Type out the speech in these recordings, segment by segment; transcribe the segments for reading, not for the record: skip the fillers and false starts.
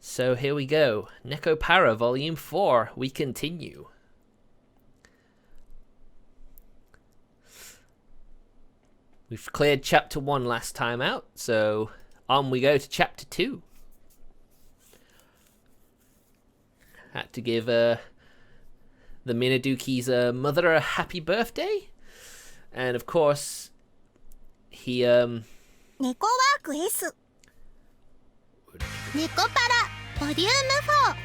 So here we go. Nekopara Volume 4. We continue. We've cleared Chapter 1 last time out, so on we go to Chapter 2. Had to give the Minaduki's mother a happy birthday. And of course, he... Neko Work S. Nekopara Volume 4.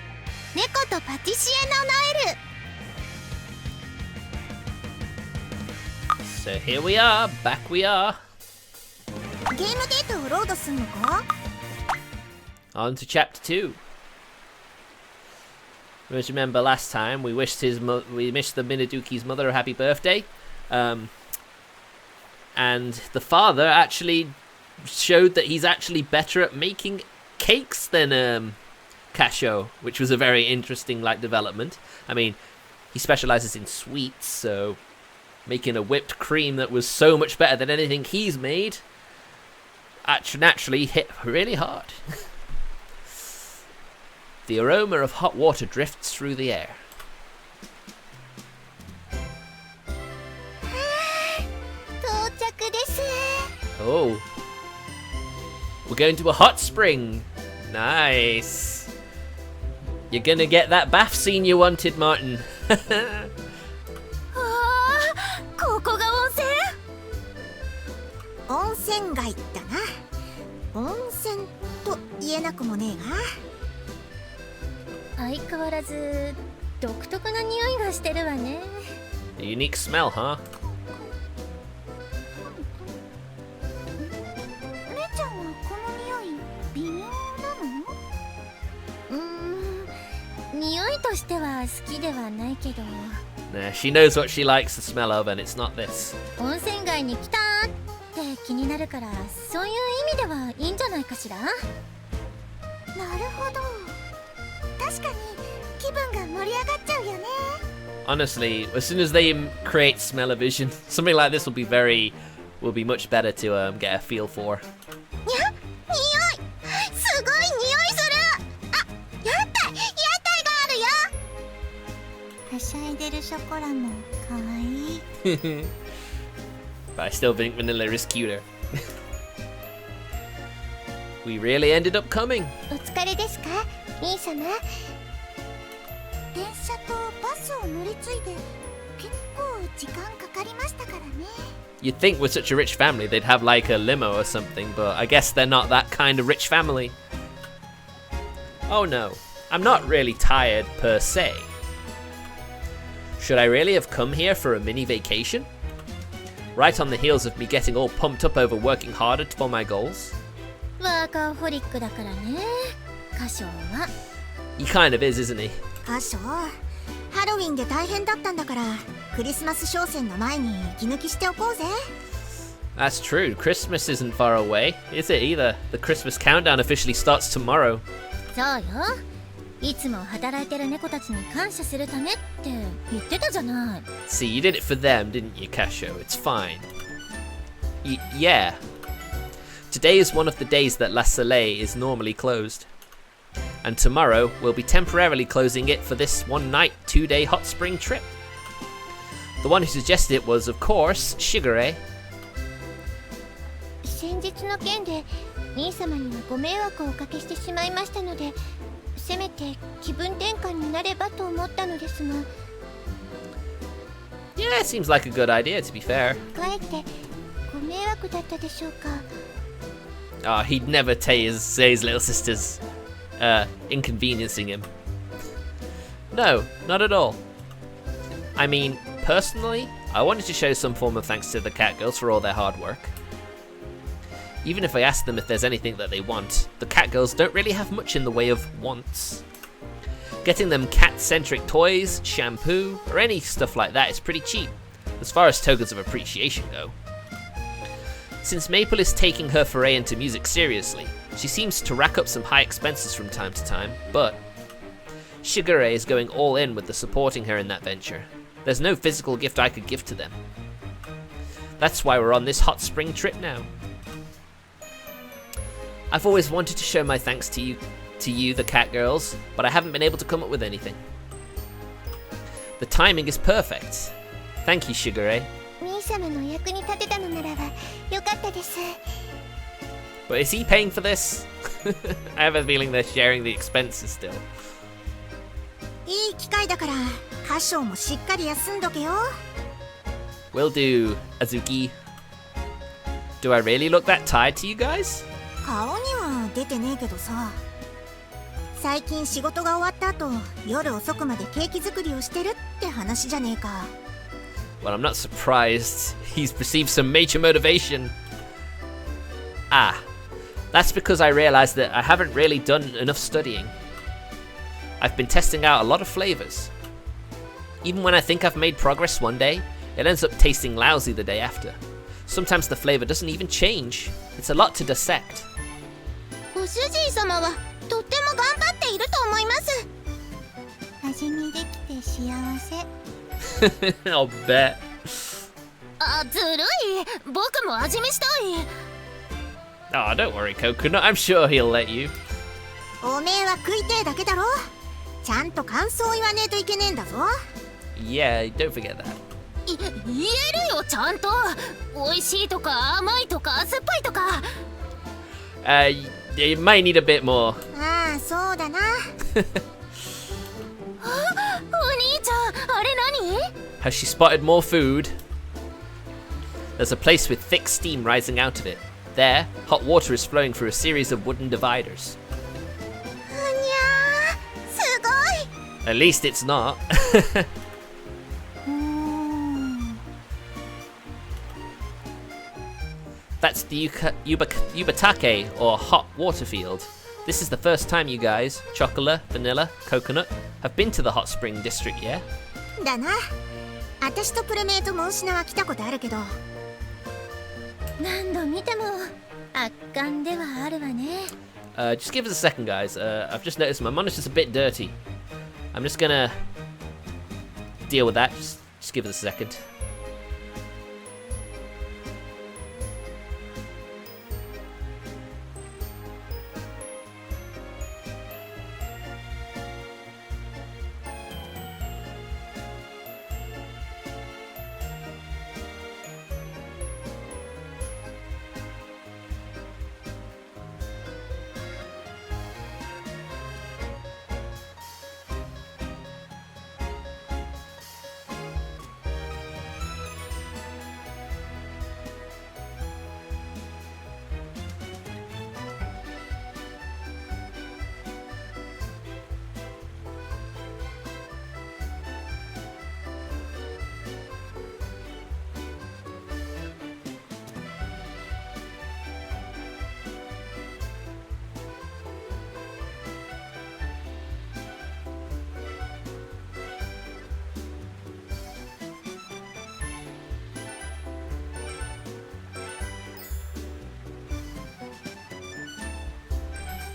Neko to Patissier no Noël. So here we are, back we are. ゲームデータをロードすんのか? On to Chapter 2. Just remember last time we wished the Minaduki's mother a happy birthday, and the father actually showed that he's actually better at making cakes than Kasho, which was a very interesting development. I mean, he specializes in sweets, so making a whipped cream that was so much better than anything he's made naturally hit really hard. The aroma of hot water drifts through the air. Oh. We're going to a hot spring. Nice. You're gonna get that bath scene you wanted, Martin. ここが温泉街だな。温泉と言えなくもねえが。相変わらず独特な匂いがしてるわね。A unique smell, huh? レちゃんはこの匂い微妙なの？匂いとしては好きではないけど。Nah, she knows what she likes the smell of, and it's not this. 温泉街に来たって気になるから、そういう意味ではいいんじゃないかしら。なるほど。確かに気分が盛り上がっちゃうよね。Honestly, as soon as they create smell-o-vision, something like this will be much better to get a feel for. にゃ、匂い、すごい匂いする。あ、屋台があるよ。はしゃいでるショコラも可愛い。But I still think vanilla is cuter. We really ended up coming. お疲れですか、兄様。電車とバスを乗り継いで結構時間かかりましたからね。You'd think with such a rich family they'd have like a limo or something, but I guess they're not that kind of rich family. Oh no, I'm not really tired per se. Should I really have come here for a mini vacation? Right on the heels of me getting all pumped up over working harder for my goals? ワーカーホリックだからね、歌唱は。He kind of is, isn't he? 歌唱、ハロウィンで大変だったんだから、クリスマス商戦の前に息抜きしておこうぜ。That's true. Christmas isn't far away, is it either? The Christmas countdown officially starts tomorrow. そうよ。いつも働いてる猫たちに感謝するためって言ってたじゃない。See, you did it for them, didn't you, Kasho? It's fine. Yeah. Today is one of the days that La Soleil is normally closed. And tomorrow we'll be temporarily closing it for this one night, 2-day hot spring trip. The one who suggested it was, of course, Shigure. 先日の件で兄様にはご迷惑をおかけしてしまいましたので、せめて気分転換になればと思ったのですが。Yeah, it seems like a good idea, to be fair. かえってご迷惑だったでしょうか。Oh, he'd never say his little sister's inconveniencing him. No, not at all. I mean, personally, I wanted to show some form of thanks to the cat girls for all their hard work. Even if I ask them if there's anything that they want, the cat girls don't really have much in the way of wants. Getting them cat-centric toys, shampoo, or any stuff like that is pretty cheap, as far as tokens of appreciation go. Since Maple is taking her foray into music seriously, she seems to rack up some high expenses from time to time, but Shigure is going all in with the supporting her in that venture. There's no physical gift I could give to them. That's why we're on this hot spring trip now. I've always wanted to show my thanks to you, to you, the cat girls, but I haven't been able to come up with anything. The timing is perfect. Thank you, Shigure. 兄さまの役に立てたのならばよかったです。 But is he paying for this? I have a feeling they're sharing the expenses still. いい機会だから歌唱もしっかり休んどけよ。 Will do, Azuki. Do I really look that tired to you guys? 顔には出てねえけどさ。最近仕事が終わった後、夜遅くまでケーキ作りをしてるって話じゃねえか。 Well, I'm not surprised. He's received some major motivation. Ah, that's because I realized that I haven't really done enough studying. I've been testing out a lot of flavors. Even when I think I've made progress one day, it ends up tasting lousy the day after. Sometimes the flavor doesn't even change. It's a lot to dissect. ご主人様はとっても頑張っていると思います。味見できて幸せ。I'll bet. あ、ずるい。僕も味見したい。 Oh, don't worry, Coconut. I'm sure he'll let you. おめえは食いてえだけだろ。ちゃんと感想を言わねえといけねえんだぞ。 Yeah, don't forget that. 言えるよちゃんと。美味しいとか甘いとか酸っぱいとか。You might need a bit more. ああ、そうだな。お兄ちゃん、あれ何？ Has she spotted more food? There's a place with thick steam rising out of it. There, hot water is flowing through a series of wooden dividers. にゃー、すごい。 At least it's not. That's the Yubatake, or hot water field. This is the first time you guys, Chocolate, Vanilla, Coconut, have been to the hot spring district, yeah? だな。私とプルメイとモンシナは来たことあるけど。何度見ても圧巻ではあるわね。Just give us a second, guys. I've just noticed my monitor's a bit dirty. I'm just gonna deal with that. Just give us a second.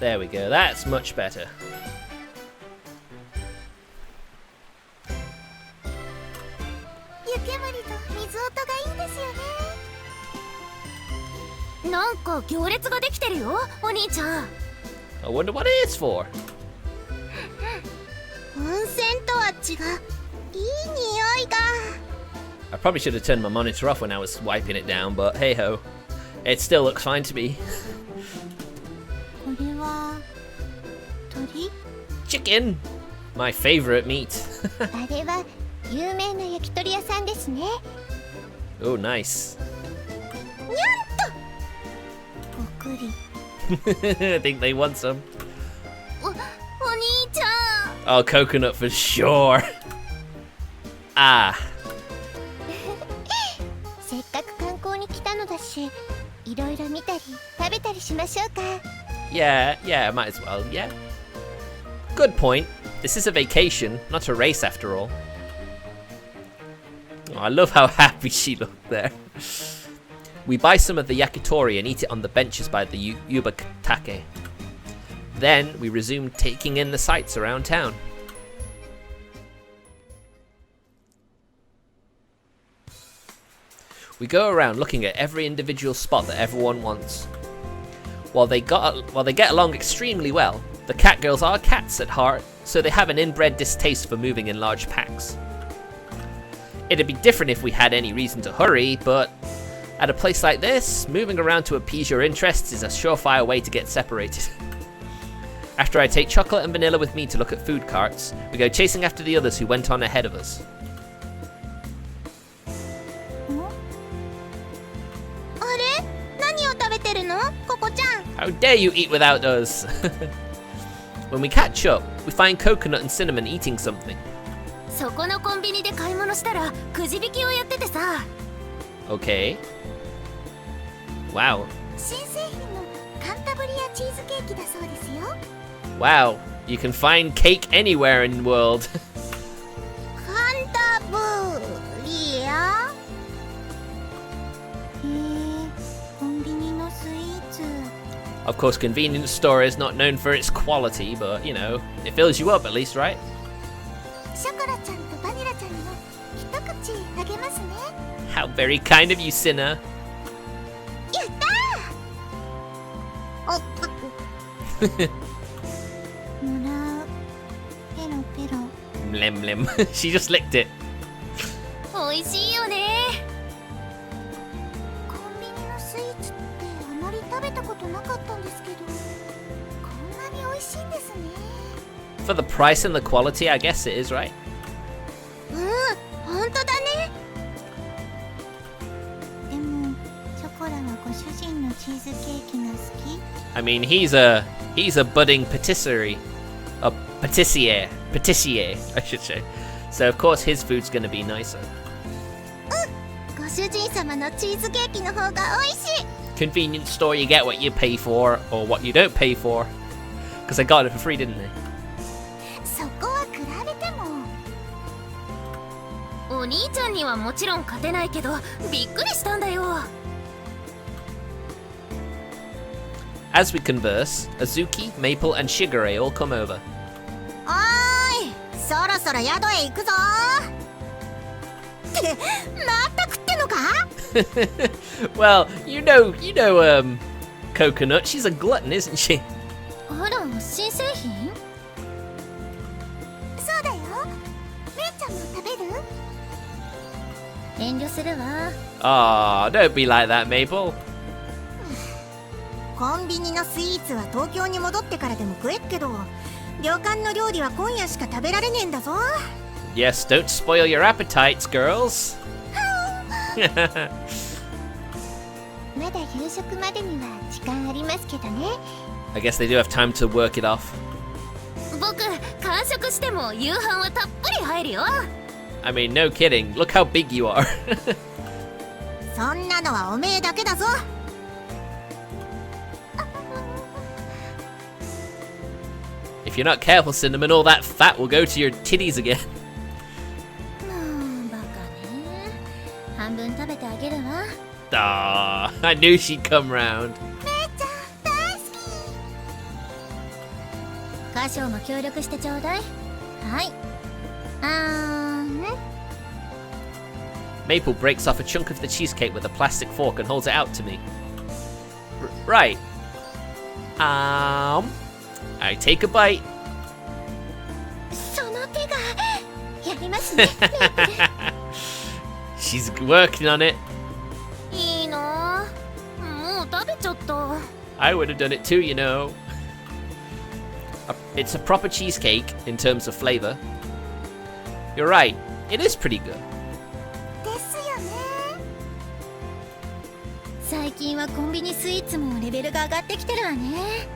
There we go, that's much better. 湯煙と水音がいいですよね。なんか行列ができてるよ、お兄ちゃん。 I wonder what it is for. 温泉とは違う、いい匂いが。 I probably should have turned my monitor off when I was wiping it down, but hey ho. It still looks fine to me. これは鳥？ Chicken! My favorite meat. あれは有名な焼き鳥屋さんですね。 Oh, nice. にゃんとぽくり。 I think they want some. お兄ちゃん。 Oh, coconut for sure. Ah. せっかく観光に来たのだし、いろいろ見たり食べたりしましょうか。 Yeah, might as well, yeah. Good point. This is a vacation, not a race after all. Oh, I love how happy she looked there. We buy some of the yakitori and eat it on the benches by the Yubatake. Then we resume taking in the sights around town. We go around looking at every individual spot that everyone wants. While they get along extremely well, The cat girls are cats at heart, so they have an inbred distaste for moving in large packs. It'd be different if we had any reason to hurry, but at a place like this, moving around to appease your interests is a surefire way to get separated. After I take Chocolate and Vanilla with me to look at food carts, we go chasing after the others who went on ahead of us. あれ？何を食べてるの？ココちゃん。 How dare you eat without us! When we catch up, we find Coconut and Cinnamon eating something. そこのコンビニで買い物したらくじ引きをやっててさ。 Okay. Wow. 新製品のカンタブリアチーズケーキだそうですよ。 Wow. You can find cake anywhere in the world. カンタブリア？コンビニのスイーツ。 Of course, convenience store is not known for its quality, but, you know, it fills you up at least, right? ショコラちゃんとバニラちゃんにも一口あげますね。 How very kind of you, Sinner. やったー。おっぱく。もらう。ペロペロ。 Mlem mlem. She just licked it. 美味しいよね。コンビニのスイーツってあまり食べたことなかったんですけど、こんなに美味しいんですね。 For the price and the quality, I guess it is, right? 本当だね。でもショコラはご主人のチーズケーキが好き。 I mean, he's a budding patisserie. A patissier, I should say. So, of course, his food's gonna be nicer. ご主人様のチーズケーキの方が美味しい。 Convenience store, you get what you pay for, or what you don't pay for. Because they got it for free, didn't they? そこは比べても。お兄ちゃんにはもちろん勝てないけど、びっくりしたんだよ。 As we converse, Azuki, Maple, and Shigure all come over. おーい、そろそろ宿へ行くぞー。って、また食ってんのか？ Well, you know, Coconut, she's a glutton, isn't she? あら、新製品？そうだよ。めいちゃんも食べる？遠慮するわ。 Aw, don't be like that, Maple. コンビニのスイーツは東京に戻ってからでも食えっけど、旅館の料理は今夜しか食べられねえんだぞ。 Yes, don't spoil your appetites, girls. まだ夕食までには時間ありますけどね。 I guess they do have time to work it off. 僕、完食しても夕飯はたっぷり入るよ。 I mean, no kidding. Look how big you are. そんなのはおめえだけだぞ。 If you're not careful, Cinnamon, all that fat will go to your titties again. もうバカね。半分食べてあげるわ。 Ah, I knew she'd come round. めいちゃん大好き。歌唱も協力してちょうだい。はい。Maple breaks off a chunk of the cheesecake with a plastic fork and holds it out to me. Right. I take a bite. その手がやりますね。She's working on it. いいな。もう食べちゃった。 I would have done it too, you know. It's a proper cheesecake in terms of flavor. You're right. It is pretty good. ですよね。最近はコンビニスイーツもレベルが上がってきてるわね。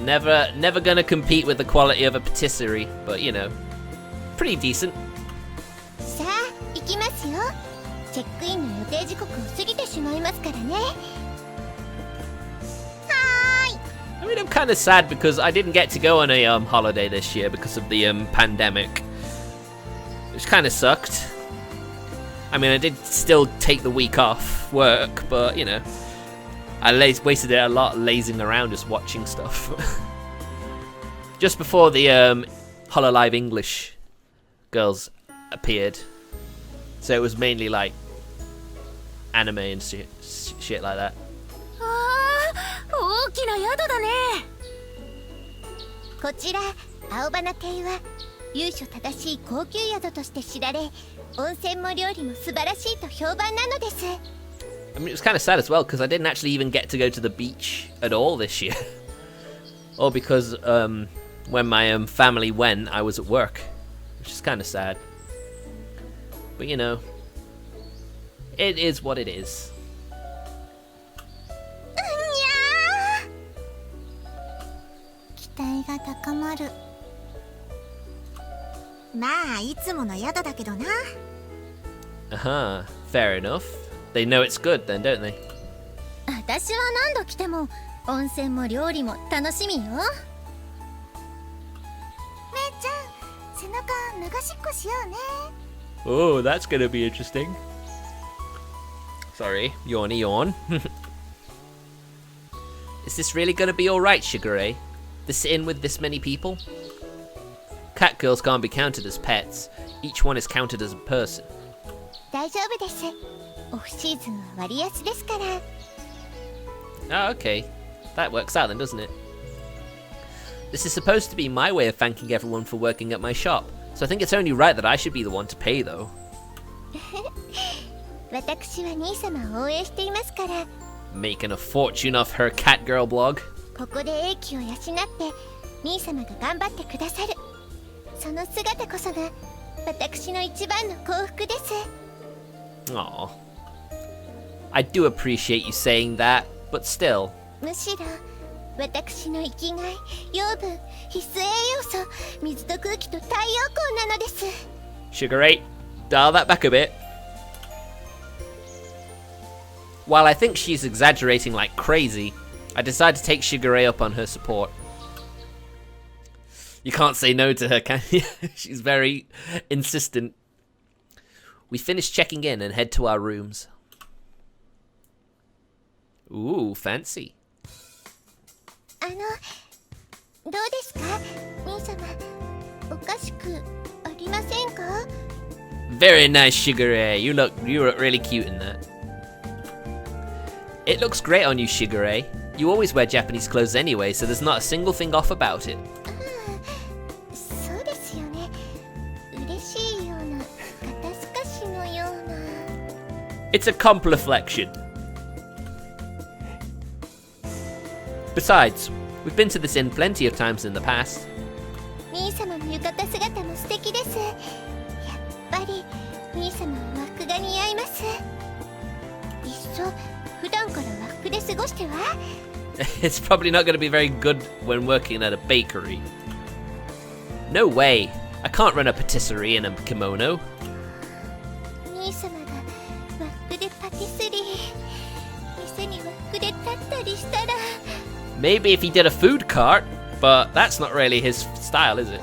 Never gonna compete with the quality of a patisserie, but you know, pretty decent. さあ、行きますよ。チェックインの予定時刻を過ぎてしまいますからね。はーい。 I mean, I'm kind of sad because I didn't get to go on a holiday this year because of the pandemic, which kind of sucked. I mean, I did still take the week off work, but you know, I wasted it a lot lazing around just watching stuff. Just before the Hololive English girls appeared, so it was mainly like anime and shit like that. わあ、大きな宿だね。こちら青花亭は由緒正しい高級宿として知られ、温泉も料理も素晴らしいと評判なのです。 I mean, it was kind of sad as well because I didn't actually even get to go to the beach at all this year. Or because when my family went, I was at work, which is kind of sad. But you know, it is what it is. 期待が高まる。まあいつもの宿だけどな。Uh-huh, fair enough. They know it's good then, don't they? 私は何度来ても温泉も料理も楽しみよ。めいちゃん、背中流しっこしようね。 Oh, that's gonna be interesting. Sorry, yawny yawn. Is this really gonna be alright, Shigure? This inn with this many people? Cat girls can't be counted as pets. Each one is counted as a person. 大丈夫です。オフシーズンは割安ですから。 Oh, okay. That works out then, doesn't it? This is supposed to be my way of thanking everyone for working at my shop, so I think it's only right that I should be the one to pay, though. 私は兄様を応援していますから。 Making a fortune off her cat girl blog. ここで英気を養って兄様が頑張ってくださる。その姿こそが私の一番の幸福です。 Aw. I do appreciate you saying that, but still. むしろ私の生きがい、養分、必須栄養素、水と空気と太陽光なのです。 Sugar 8, dial that back a bit. While I think she's exaggerating like crazy, I decide to take Sugar Ray up on her support. You can't say no to her, can you? She's very insistent. We finish checking in and head to our rooms. Ooh, fancy. どうですか、兄様。おかしくありませんか？ Very nice, Sugar Ray. You look really cute in that. It looks great on you, Sugar Ray. You always wear Japanese clothes anyway, so there's not a single thing off about it. そうですよね。嬉しいような、肩透かしのような。 It's a compliflection. Besides, we've been to this inn plenty of times in the past. 兄様の浴衣姿も素敵です。やっぱり兄様は和服が似合います。いっそ普段から和服で過ごしては？ It's probably not going to be very good when working at a bakery. No way. I can't run a patisserie in a kimono. 兄様が和服でパティスリー、店に和服で立ったりしたら。 Maybe if he did a food cart, but that's not really his style, is it?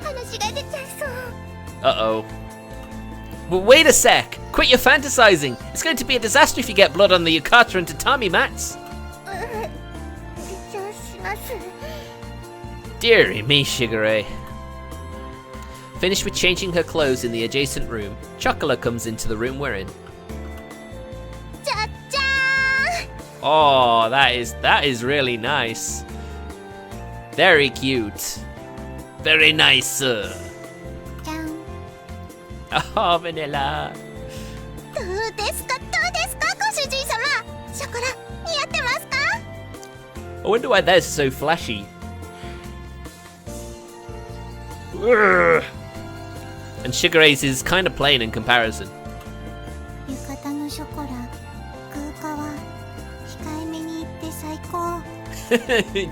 話が出ちゃいそう。 Uh-oh. But wait a sec! Quit your fantasizing! It's going to be a disaster if you get blood on the yukata and tatami mats! 緊張します。 Dearie me, Shigure. Finished with changing her clothes in the adjacent room, Chocolate comes into the room we're in. じゃっじゃーん。 Oh, that is really nice. Very cute. Very nice. じゃん。 Oh, Vanilla. どうですかご主人様。ショコラ似合ってますか？ I wonder why theirs is so flashy. Urgh. And Sugar Ace is kind of plain in comparison. 浴衣のショコラ、空化は控えめに言って最高。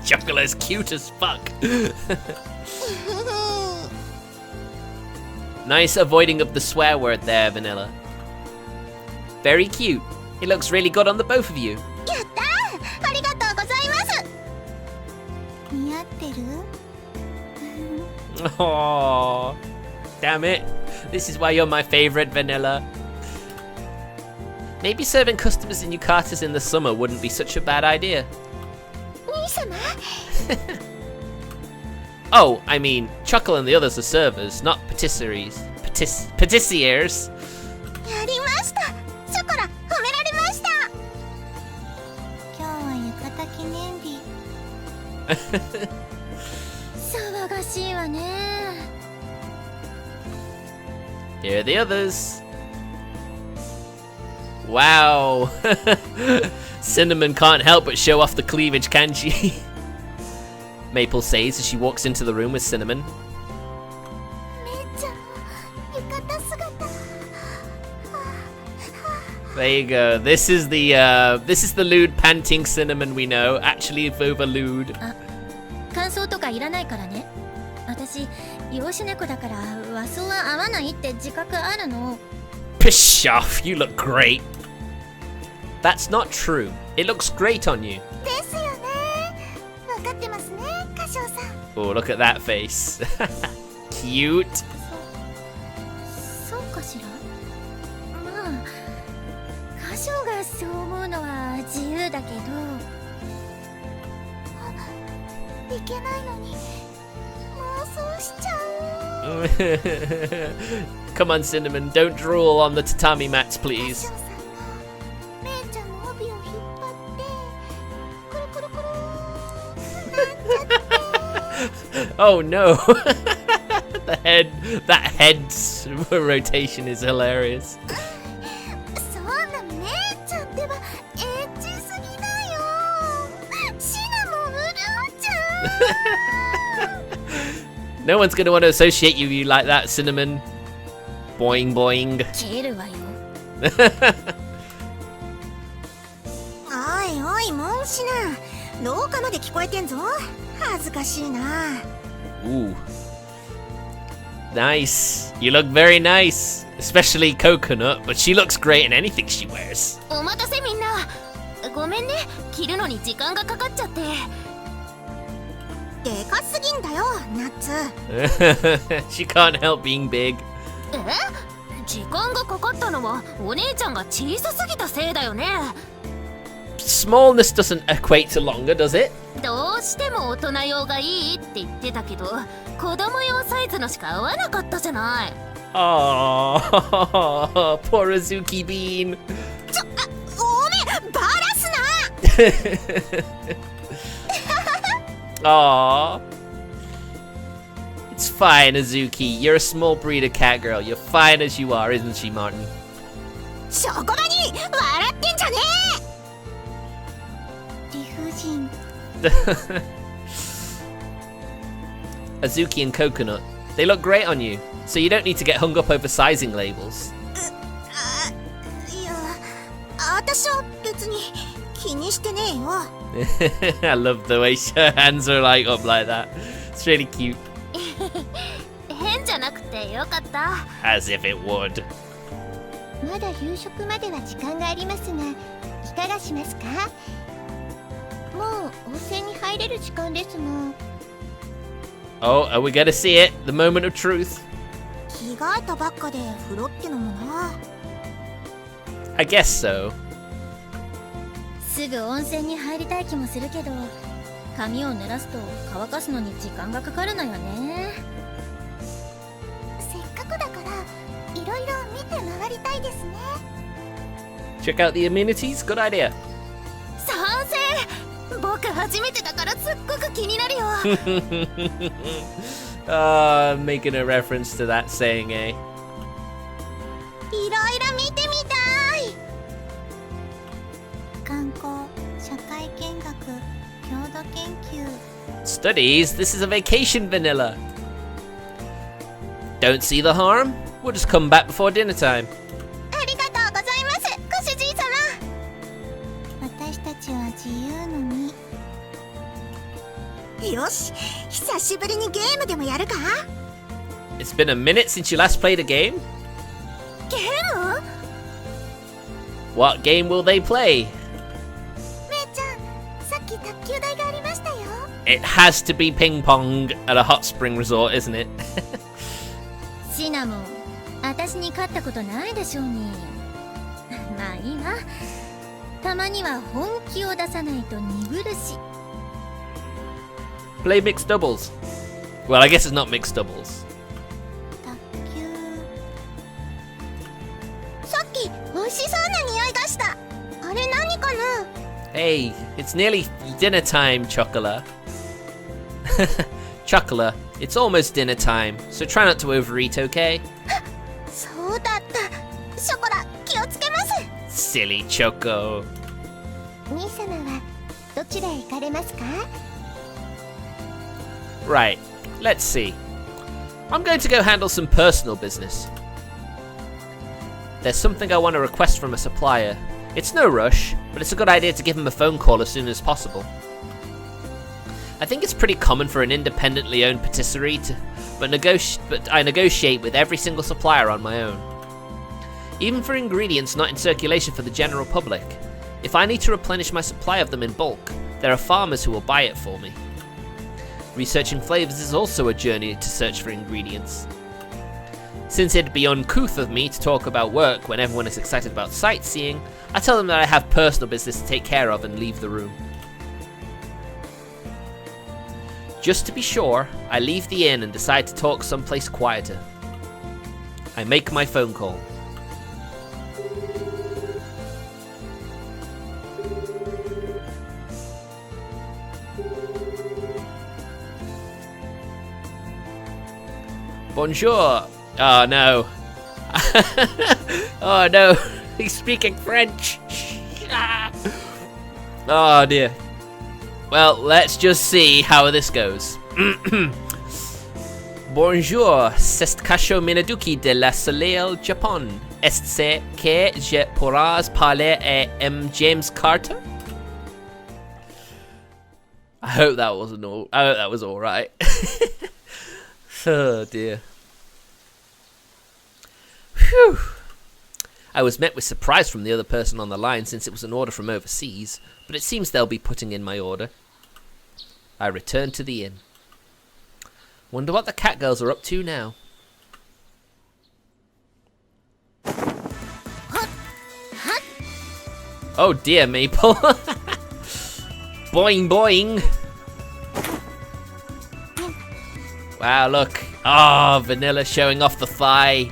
Chocolate's cute as fuck. Nice avoiding of the swear word there, Vanilla. Very cute. It looks really good on the both of you. やったー、ありがとうございます。似合ってる？ Oh, damn it. This is why you're my favorite, Vanilla. Maybe serving customers in yukatas in the summer wouldn't be such a bad idea. 兄様？ Oh, I mean, Chuckle and the others are servers, not patisseries. Patissiers. やりました。ショコラ褒められました。今日は浴衣記念日。がしいわね。 Here are the others. Wow. Cinnamon can't help but show off the cleavage, can she? Maple says as she walks into the room with Cinnamon. めいちゃんの浴衣姿。 There you go. This is the lewd panting Cinnamon we know. Actually over lewd. あ、感想とかいらないからね。私養子猫だから和装は合わないって自覚あるの。 Pish off. You look great. That's not true. It looks great on you. ですよね。分かってますね、歌唱さん。 Oh, look at that face. Cute. そうかしら。まあ歌唱がそう思うのは自由だけど。あ、いけないのに妄想しちゃう。 Come on, Cinnamon. Don't drool on the tatami mats, 歌唱 please. さんがめいちゃんの帯を引っ張ってくるくるくるなんちゃって。 Oh no. That head's rotation is hilarious. そんなめいちゃんってばエッチすぎだよ。シナモン潤っちゃう。 No one's gonna want to associate you like that, Cinnamon. Boing boing. 切るわよ。おいおい、モンシナ、廊下まで聞こえてんぞ。恥ずかしいな。 Ooh. Nice. You look very nice. Especially Coconut, but she looks great in anything she wears. お待たせみんな。ごめんね、着るのに時間がかかっちゃって。でかすぎんだよ、ナッツ。 She can't help being big. 時間がかかったのはお姉ちゃんが小さすぎたせいだよね。 Smallness doesn't equate to longer, does it? どうしても大人用がいいって言ってたけど、子供用サイズのしか合わなかったじゃない。 Oh, poor Azuki Bean. ごめん、バラすな。 Aww. It's fine, Azuki. You're a small breeder cat girl. You're fine as you are, isn't she, Martin? しょこまに笑ってんじゃねえ。理不尽。 Azuki and Coconut. They look great on you, so you don't need to get hung up over sizing labels. いや、私は別に気にしてねえよ。 I love the way her hands are like up like that. It's really cute. 変じゃなくてよかった。 As if it would. まだ夕食までは時間がありますが、いかがしますか？もう温泉に入れる時間ですもん。 Oh, are we gonna see it? The moment of truth? 着替えたばっかで風呂ってのもな。 I guess so. すぐ温泉に入りたい気もするけど、髪を濡らすと乾かすのに時間がかかるのよね。せっかくだからいろいろ見て回りたいですね。 Check out the amenities? Good idea. 賛成。僕初めてだからすっごく気になるよ。Making a reference to that saying, eh? いろいろ見てみたい。観光、社会見学、郷土研究。 Studies? This is a vacation, Vanilla. Don't see the harm? We'll just come back before dinner time. ありがとうございます、ご主人様。私たちは自由の身。よし、久しぶりにゲームでもやるか？ It's been a minute since you last played a game? ゲーム？ What game will they play? めいちゃん、さっき卓球台がありましたよ。 It has to be ping pong at a hot spring resort, isn't it? シナモン、私に勝ったことないでしょうに。まあいいわ。たまには本気を出さないと鈍るし。 Play mixed doubles. Well, I guess it's not mixed doubles. 卓球。さっき美味しそうな匂いがした。あれ何かな？ Hey, it's nearly dinner time, Chocola. Chocolate, it's almost dinner time, so try not to overeat, okay? そうだった。ショコラ、気をつけます。 Silly Choco. 兄様はどちらへ行かれますか? Right, let's see. I'm going to go handle some personal business. There's something I want to request from a supplier. It's no rush, but it's a good idea to give him a phone call as soon as possible. I think it's pretty common for an independently owned patisserie to, but I negotiate with every single supplier on my own. Even for ingredients not in circulation for the general public. If I need to replenish my supply of them in bulk, there are farmers who will buy it for me. Researching flavors is also a journey to search for ingredients. Since it'd be uncouth of me to talk about work when everyone is excited about sightseeing, I tell them that I have personal business to take care of and leave the room. Just to be sure, I leave the inn and decide to talk someplace quieter. I make my phone call. Bonjour. Oh no. Oh no. He's speaking French. Oh dear. Well, let's just see how this goes. Bonjour, c'est Kasho Minaduki de la Soleil Japon. Est-ce que je pourrais parler à James Carter? I hope that wasn't all. I hope that was all right. Oh dear. Phew. I was met with surprise from the other person on the line since it was an order from overseas, but it seems they'll be putting in my order. I return to the inn. Wonder what the cat girls are up to now. Oh dear, Maple. Boing boing. Wow, look. Ah, Vanilla showing off the thigh.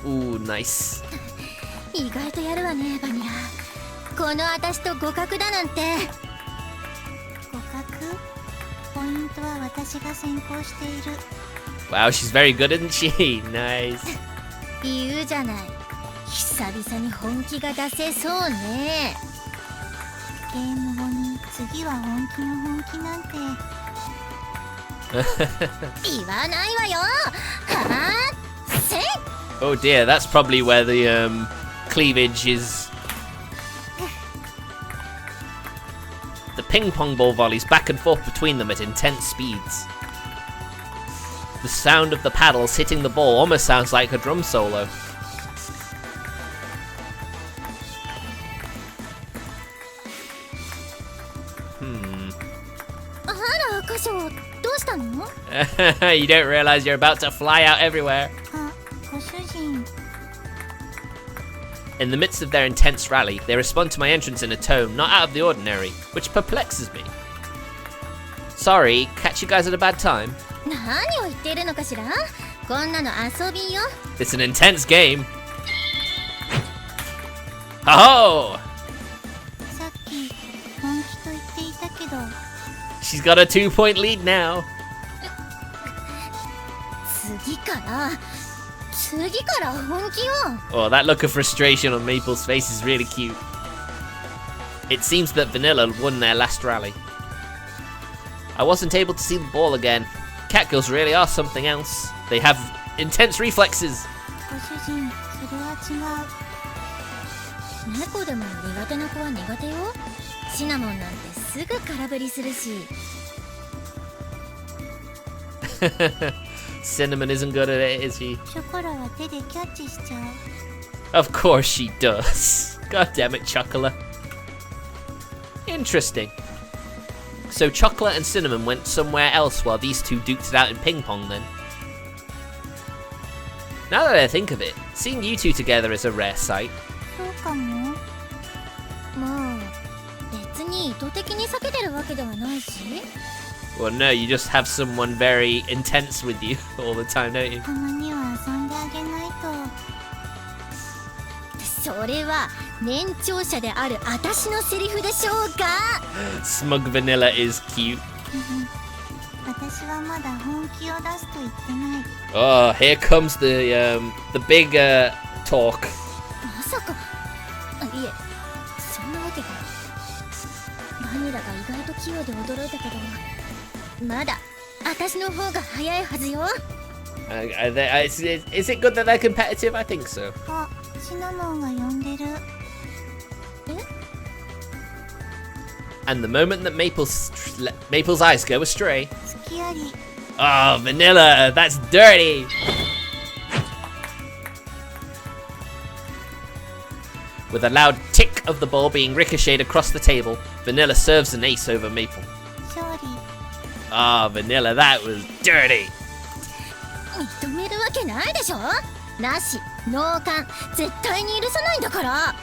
Ooh, nice. 意外とやるわね、バニラ。この私と互角だなんて。互角？ポイントは私が先行している。Wow, she's very good, isn't she? Nice. 言うじゃない。久々に本気が出せそうね。ゲーム後に次は本気の本気なんて。言わないわよ。はぁ、せい。 Oh dear, that's probably where the cleavage is. The ping pong ball volleys back and forth between them at intense speeds. The sound of the paddles hitting the ball almost sounds like a drum solo. You don't realize you're about to fly out everywhere. In the midst of their intense rally, they respond to my entrance in a tone not out of the ordinary, which perplexes me. Sorry, catch you guys at a bad time? It's an intense game. Oh! She's got a 2-point lead now. Oh, that look of frustration on Maple's face is really cute. It seems that Vanilla won their last rally. I wasn't able to see the ball again. Catgirls really are something else. They have intense reflexes. Cinnamon isn't good at it, is she? Of course she does. God damn it, Chocolate. Interesting. So Chocolate and Cinnamon went somewhere else while these two duked it out in ping pong then. Now that I think of it, seeing you two together is a rare sight. Well, no, you just have someone very intense with you all the time, don't you? Smug Vanilla is cute. はまだ本気を出すと言ってない。 Oh, here comes the big talk. まさか、いえ、そんなわけが。バニラが意外と器用で驚いたけど、まだ私の方が早いはずよ。Is it good that they're competitive? I think so. あ、シナモンが呼んでる。え？ And the moment that Maple's eyes go astray. 付き合り。 Oh, Vanilla, that's dirty. With a loud tick of the ball being ricocheted across the table, Vanilla serves an ace over Maple. 勝利。 Ah, Vanilla, that was dirty. 認めるわけないでしょ。なし、脳幹、絶対に許さないんだから。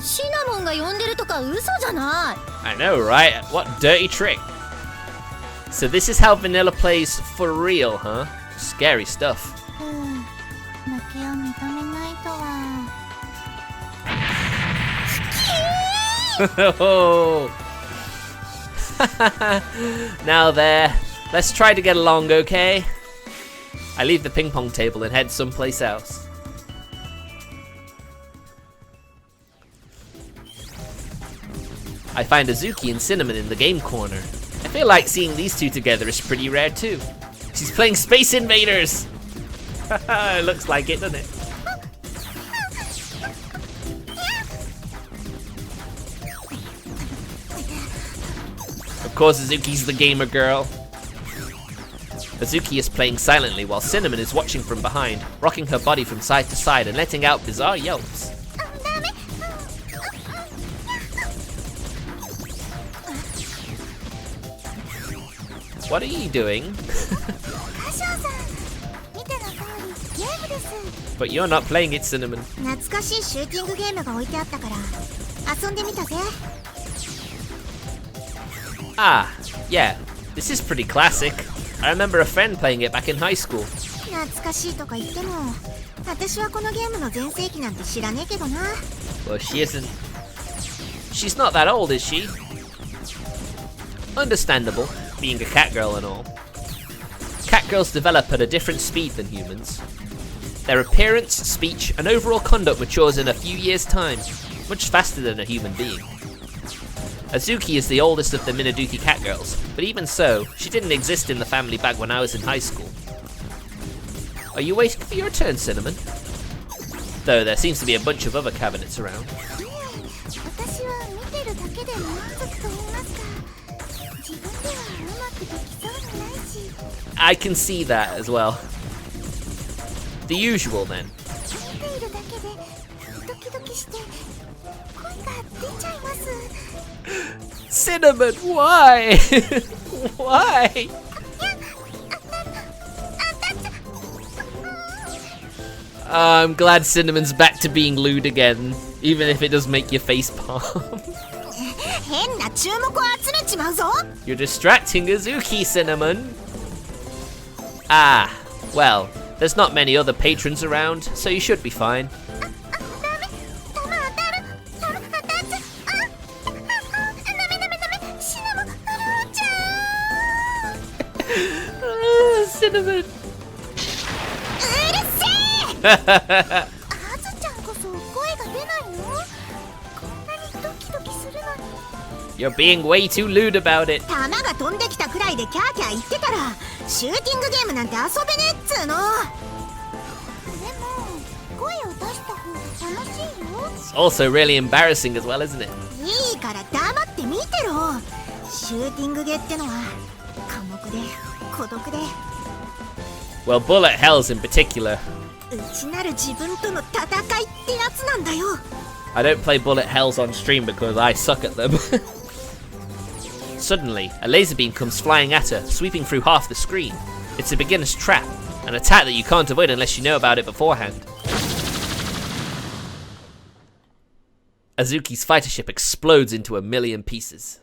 シナモンが呼んでるとか嘘じゃない。 I know, right? What dirty trick. So this is how Vanilla plays for real, huh? Scary stuff. 負けを認めないとは。Oh. Now there. Let's try to get along, okay? I leave the ping pong table and head someplace else. I find Azuki and Cinnamon in the game corner. I feel like seeing these two together is pretty rare too. She's playing Space Invaders! It looks like it, doesn't it? Of course, Azuki's the gamer girl. Azuki is playing silently while Cinnamon is watching from behind, rocking her body from side to side and letting out bizarre yelps. What are you doing? But you're not playing it, Cinnamon. 懐かしいシューティングゲームが置いてあったから遊んでみたぜ。 Ah, yeah. This is pretty classic. I remember a friend playing it back in high school. 懐かしいとか言っても、私はこのゲームの全盛期なんて知らねえけどな。 Well, she isn't. She's not that old, is she? Understandable, being a cat girl and all. Cat girls develop at a different speed than humans. Their appearance, speech, and overall conduct matures in a few years' time, much faster than a human being. Azuki is the oldest of the Minaduki cat girls, but even so, she didn't exist in the family back when I was in high school. Are you waiting for your turn, Cinnamon? Though there seems to be a bunch of other cabinets around. 私は見てるだけで満足と言いますか、自分ではうまくできそうにないし。 I can see that as well. The usual then. 見ているだけでドキドキして声が出ちゃいます。 Cinnamon, why? Why? I'm glad Cinnamon's back to being lewd again, even if it does make your face palm. 変な注目を集めちまうぞ。 You're distracting Azuki, Cinnamon. Ah, well, there's not many other patrons around, so you should be fine. Cinnamon. あずちゃんこそ声が出ないの？こんなにドキドキするのに。 You're being way too lewd about it. 弾が飛んできたくらいでキャーキャー言ってたらシューティングゲームなんて遊べねえっつーの。でも声を出した方が楽しいよ。 It's also really embarrassing as well, isn't it? いいから黙って見てろ。シューティングゲーってのは寡黙で孤独で Well, bullet hells in particular. 内なる自分との戦いってやつなんだよ。 I don't play bullet hells on stream because I suck at them. Suddenly, a laser beam comes flying at her, sweeping through half the screen. It's a beginner's trap, an attack that you can't avoid unless you know about it beforehand. Azuki's fighter ship explodes into a million pieces.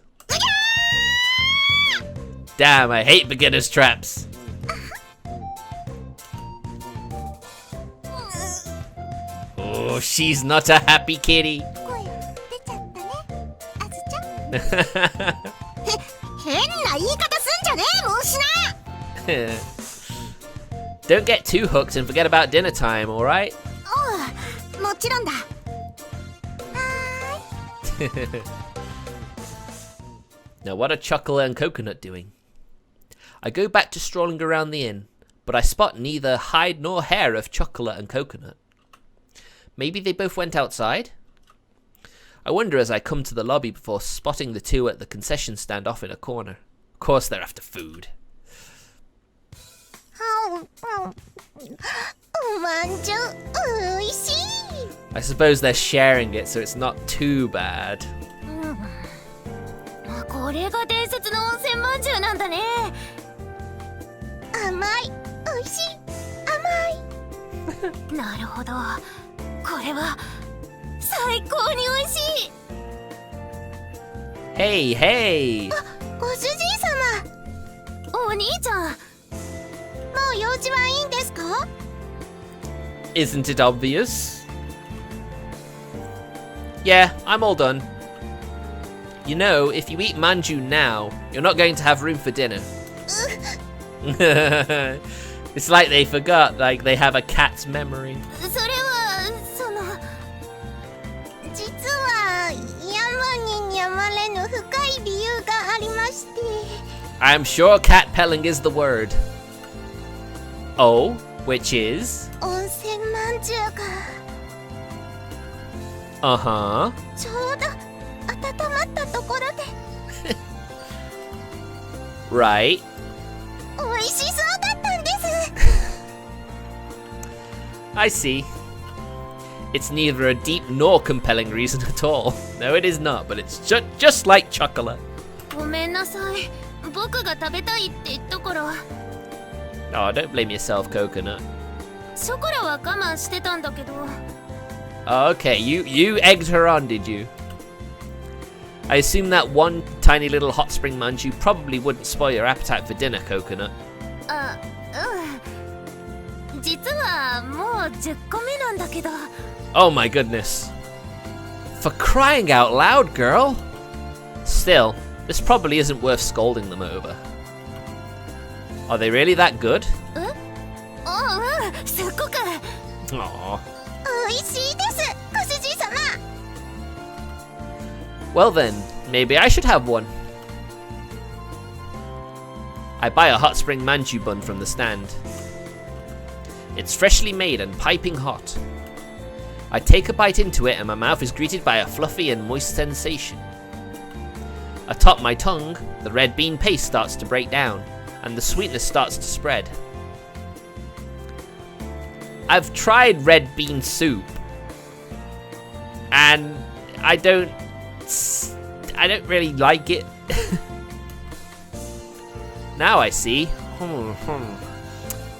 Damn, I hate beginner's traps. Oh, she's not a happy kitty. 声出ちゃったね、あずちゃん。変な言い方すんじじゃねえもうしな Don't get too hooked and forget about dinner time, alright? おうもちろんだ Now what are Chocolate and Coconut doing? I go back to strolling around the inn, but I spot neither hide nor hair of Chocolate and Coconut. Maybe they both went outside? I wonder as I come to the lobby before spotting the two at the concession stand off in a corner. Of course they're after food. おまんじゅうおいしい I suppose they're sharing it, so it's not too bad. これが伝説の温泉まんじゅうなんだね甘いおいしい甘いなるほどこれは最高においしい Hey, hey! ご主人様お兄ちゃんもう用事はいいんですか Isn't it obvious? Yeah, I'm all done. You know, if you eat manju now, you're not going to have room for dinner. It's like they forgot, like they have a cat's memory. それはその実は山にやまれぬ深い理由がありまして I'm sure cat pelling is the word. Oh, which is? 温泉まんじゅうが Uh-huh. ちょうど温まったところで Right. おいしそうだったんです I see. It's neither a deep nor compelling reason at all. No, it is not, but it's just like chocolate. ごめんなさい僕が食べたいって言ったから Oh, don't blame yourself, Coconut. ショコラは我慢してたんだけど Oh, okay, you egged her on, did you? I assume that one tiny little hot spring manju probably wouldn't spoil your appetite for dinner, Coconut. あうん実はもう10個目なんだけど Oh my goodness. For crying out loud, girl! Still, this probably isn't worth scolding them over. Are they really that good? うんすっごく Aww. おいしいですご主人様 Well then, maybe I should have one. I buy a hot spring manju bun from the stand. It's freshly made and piping hot. I take a bite into it and my mouth is greeted by a fluffy and moist sensation. Atop my tongue, the red bean paste starts to break down, and the sweetness starts to spread. I've tried red bean soup, and I don't really like it. Now I see.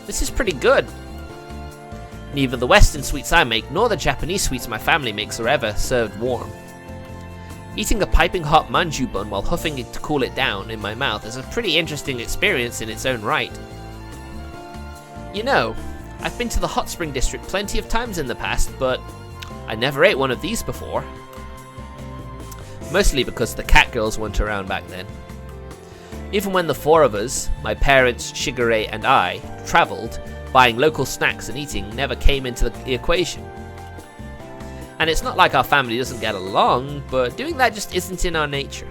This is pretty good. Neither the Western sweets I make nor the Japanese sweets my family makes are ever served warm. Eating a piping hot manju bun while huffing it to cool it down in my mouth is a pretty interesting experience in its own right. You know, I've been to the hot spring district plenty of times in the past, but I never ate one of these before. Mostly because the cat girls weren't around back then. Even when the four of us, my parents, Shigure and I, travelled, buying local snacks and eating never came into the equation. And it's not like our family doesn't get along, but doing that just isn't in our nature.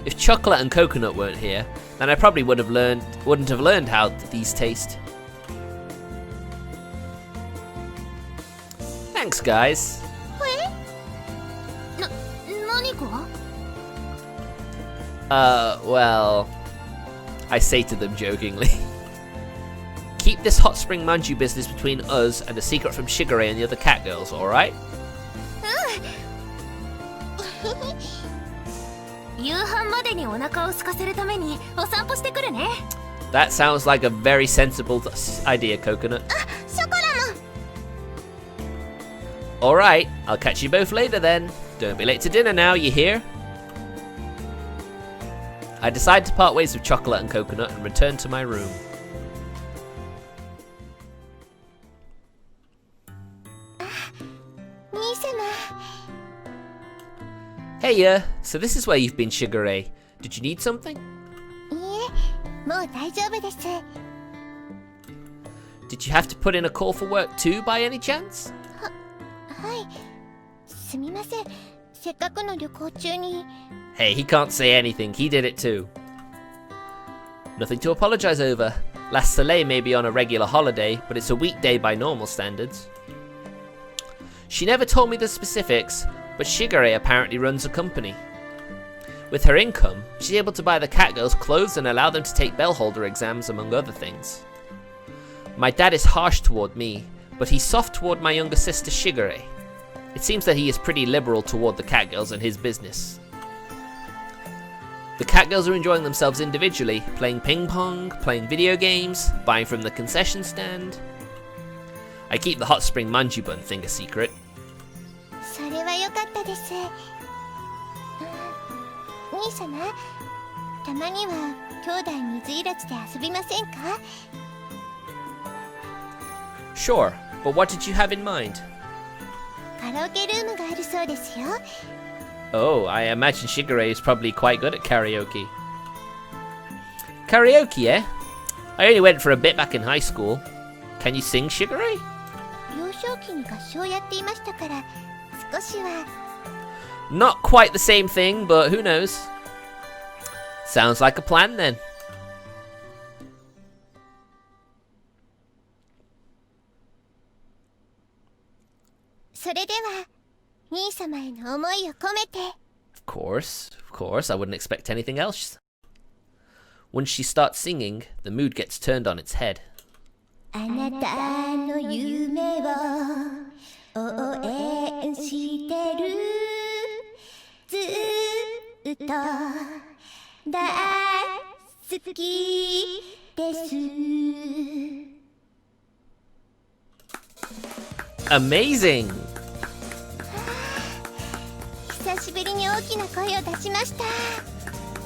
If Chocolate and Coconut weren't here, then I probably wouldn't have learned how these taste. Thanks, guys. 何か Well, I say to them jokingly. Keep this hot spring manju business between us and a secret from Shigure and the other cat girls, alright? 夕飯までにお腹を空かせるためにお散歩してくるね That sounds like a very sensible idea, Coconut. ショコラも Alright, I'll catch you both later then. Don't be late to dinner now, you hear? I decide to part ways with Chocolate and Coconut and return to my room. Hey, so this is where you've been, Shigure. Did you need something? いもう大丈夫です。 Did you have to put in a call for work too by any chance? はい、すみません。せっかくの旅行中に。 Hey, he can't say anything. He did it too. Nothing to apologize over. Last Soleil may be on a regular holiday, but it's a weekday by normal standards. She never told me the specifics, but Shigure apparently runs a company. With her income, she's able to buy the catgirls clothes and allow them to take bellholder exams, among other things. My dad is harsh toward me, but he's soft toward my younger sister Shigure. It seems that he is pretty liberal toward the catgirls and his business. The catgirls are enjoying themselves individually, playing ping pong, playing video games, buying from the concession stand. I keep the hot spring manju bun thing a secret. それは良かったです。兄様、たまには兄弟水入らずで遊びませんか？ Sure, but what did you have in mind? カラオケルームがあるそうですよ。 Oh, I imagine Shigure is probably quite good at karaoke. Karaoke, eh? I only went for a bit back in high school. Can you sing, Shigure? 幼少期に合唱をやっていましたから、少しは。 Not quite the same thing, but who knows? Sounds like a plan then. それでは、兄様への思いを込めて。 Of course, I wouldn't expect anything else. Once she starts singing, the mood gets turned on its head. あなたの夢を応援してる。ずっと大好きです。 Amazing! 久しぶりに大きな声を出しました。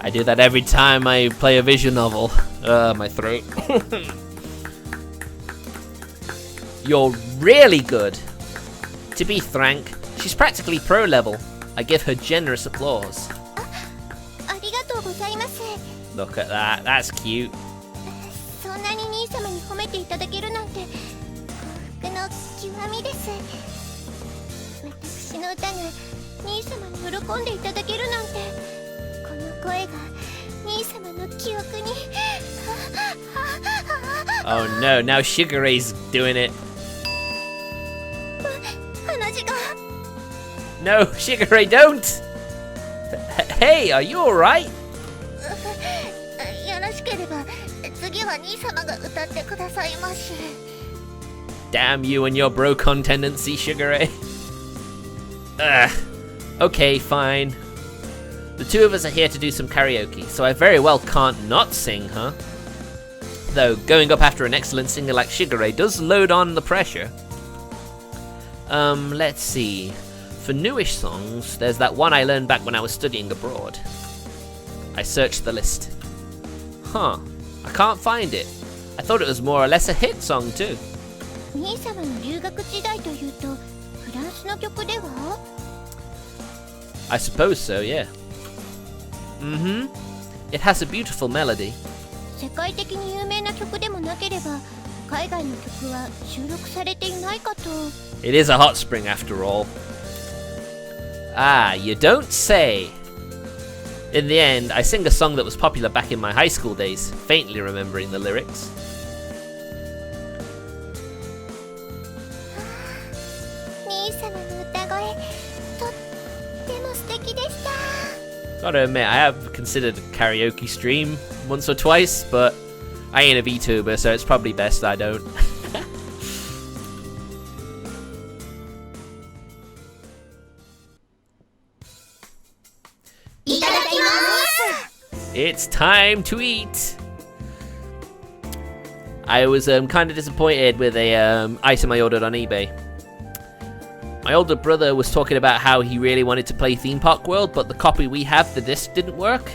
I do that every time I play a visual novel. My throat. You're really good. To be frank, she's practically pro level. I give her generous applause. ありがとうございます。 Look at that, that's cute. そんなに兄様に褒めていただけるなんて幸福の極みです。私の歌が兄様に喜んでいただけるなんて、この声が兄様の記憶に。 Oh no, now Shigure's doing it. 鼻血が。 No, Shigure, don't! Hey, are you alright? よろしければ次は兄様が歌ってくださいまし。 Damn you and your bro-con tendency, Shigure. Ugh. Okay, fine. The two of us are here to do some karaoke, so I very well can't not sing, huh? Though, going up after an excellent singer like Shigure does load on the pressure. Let's see. For newish songs, there's that one I learned back when I was studying abroad. I searched the list. Huh, I can't find it. I thought it was more or less a hit song too. 兄様の留学時代というとフランスの曲では？ I suppose so, yeah. Mm-hmm. It has a beautiful melody. 世界的に有名な曲でもなければ海外の曲は収録されていないかと。 It is a hot spring after all. Ah, you don't say. In the end, I sing a song that was popular back in my high school days, faintly remembering the lyrics. 兄様の歌声とっても素敵でした。 Gotta admit, I have considered a karaoke stream once or twice, but I ain't a VTuber, so it's probably best I don't. It's time to eat! I was kind of disappointed with a item I ordered on eBay. My older brother was talking about how he really wanted to play Theme Park World, but the copy we have, the disc, didn't work.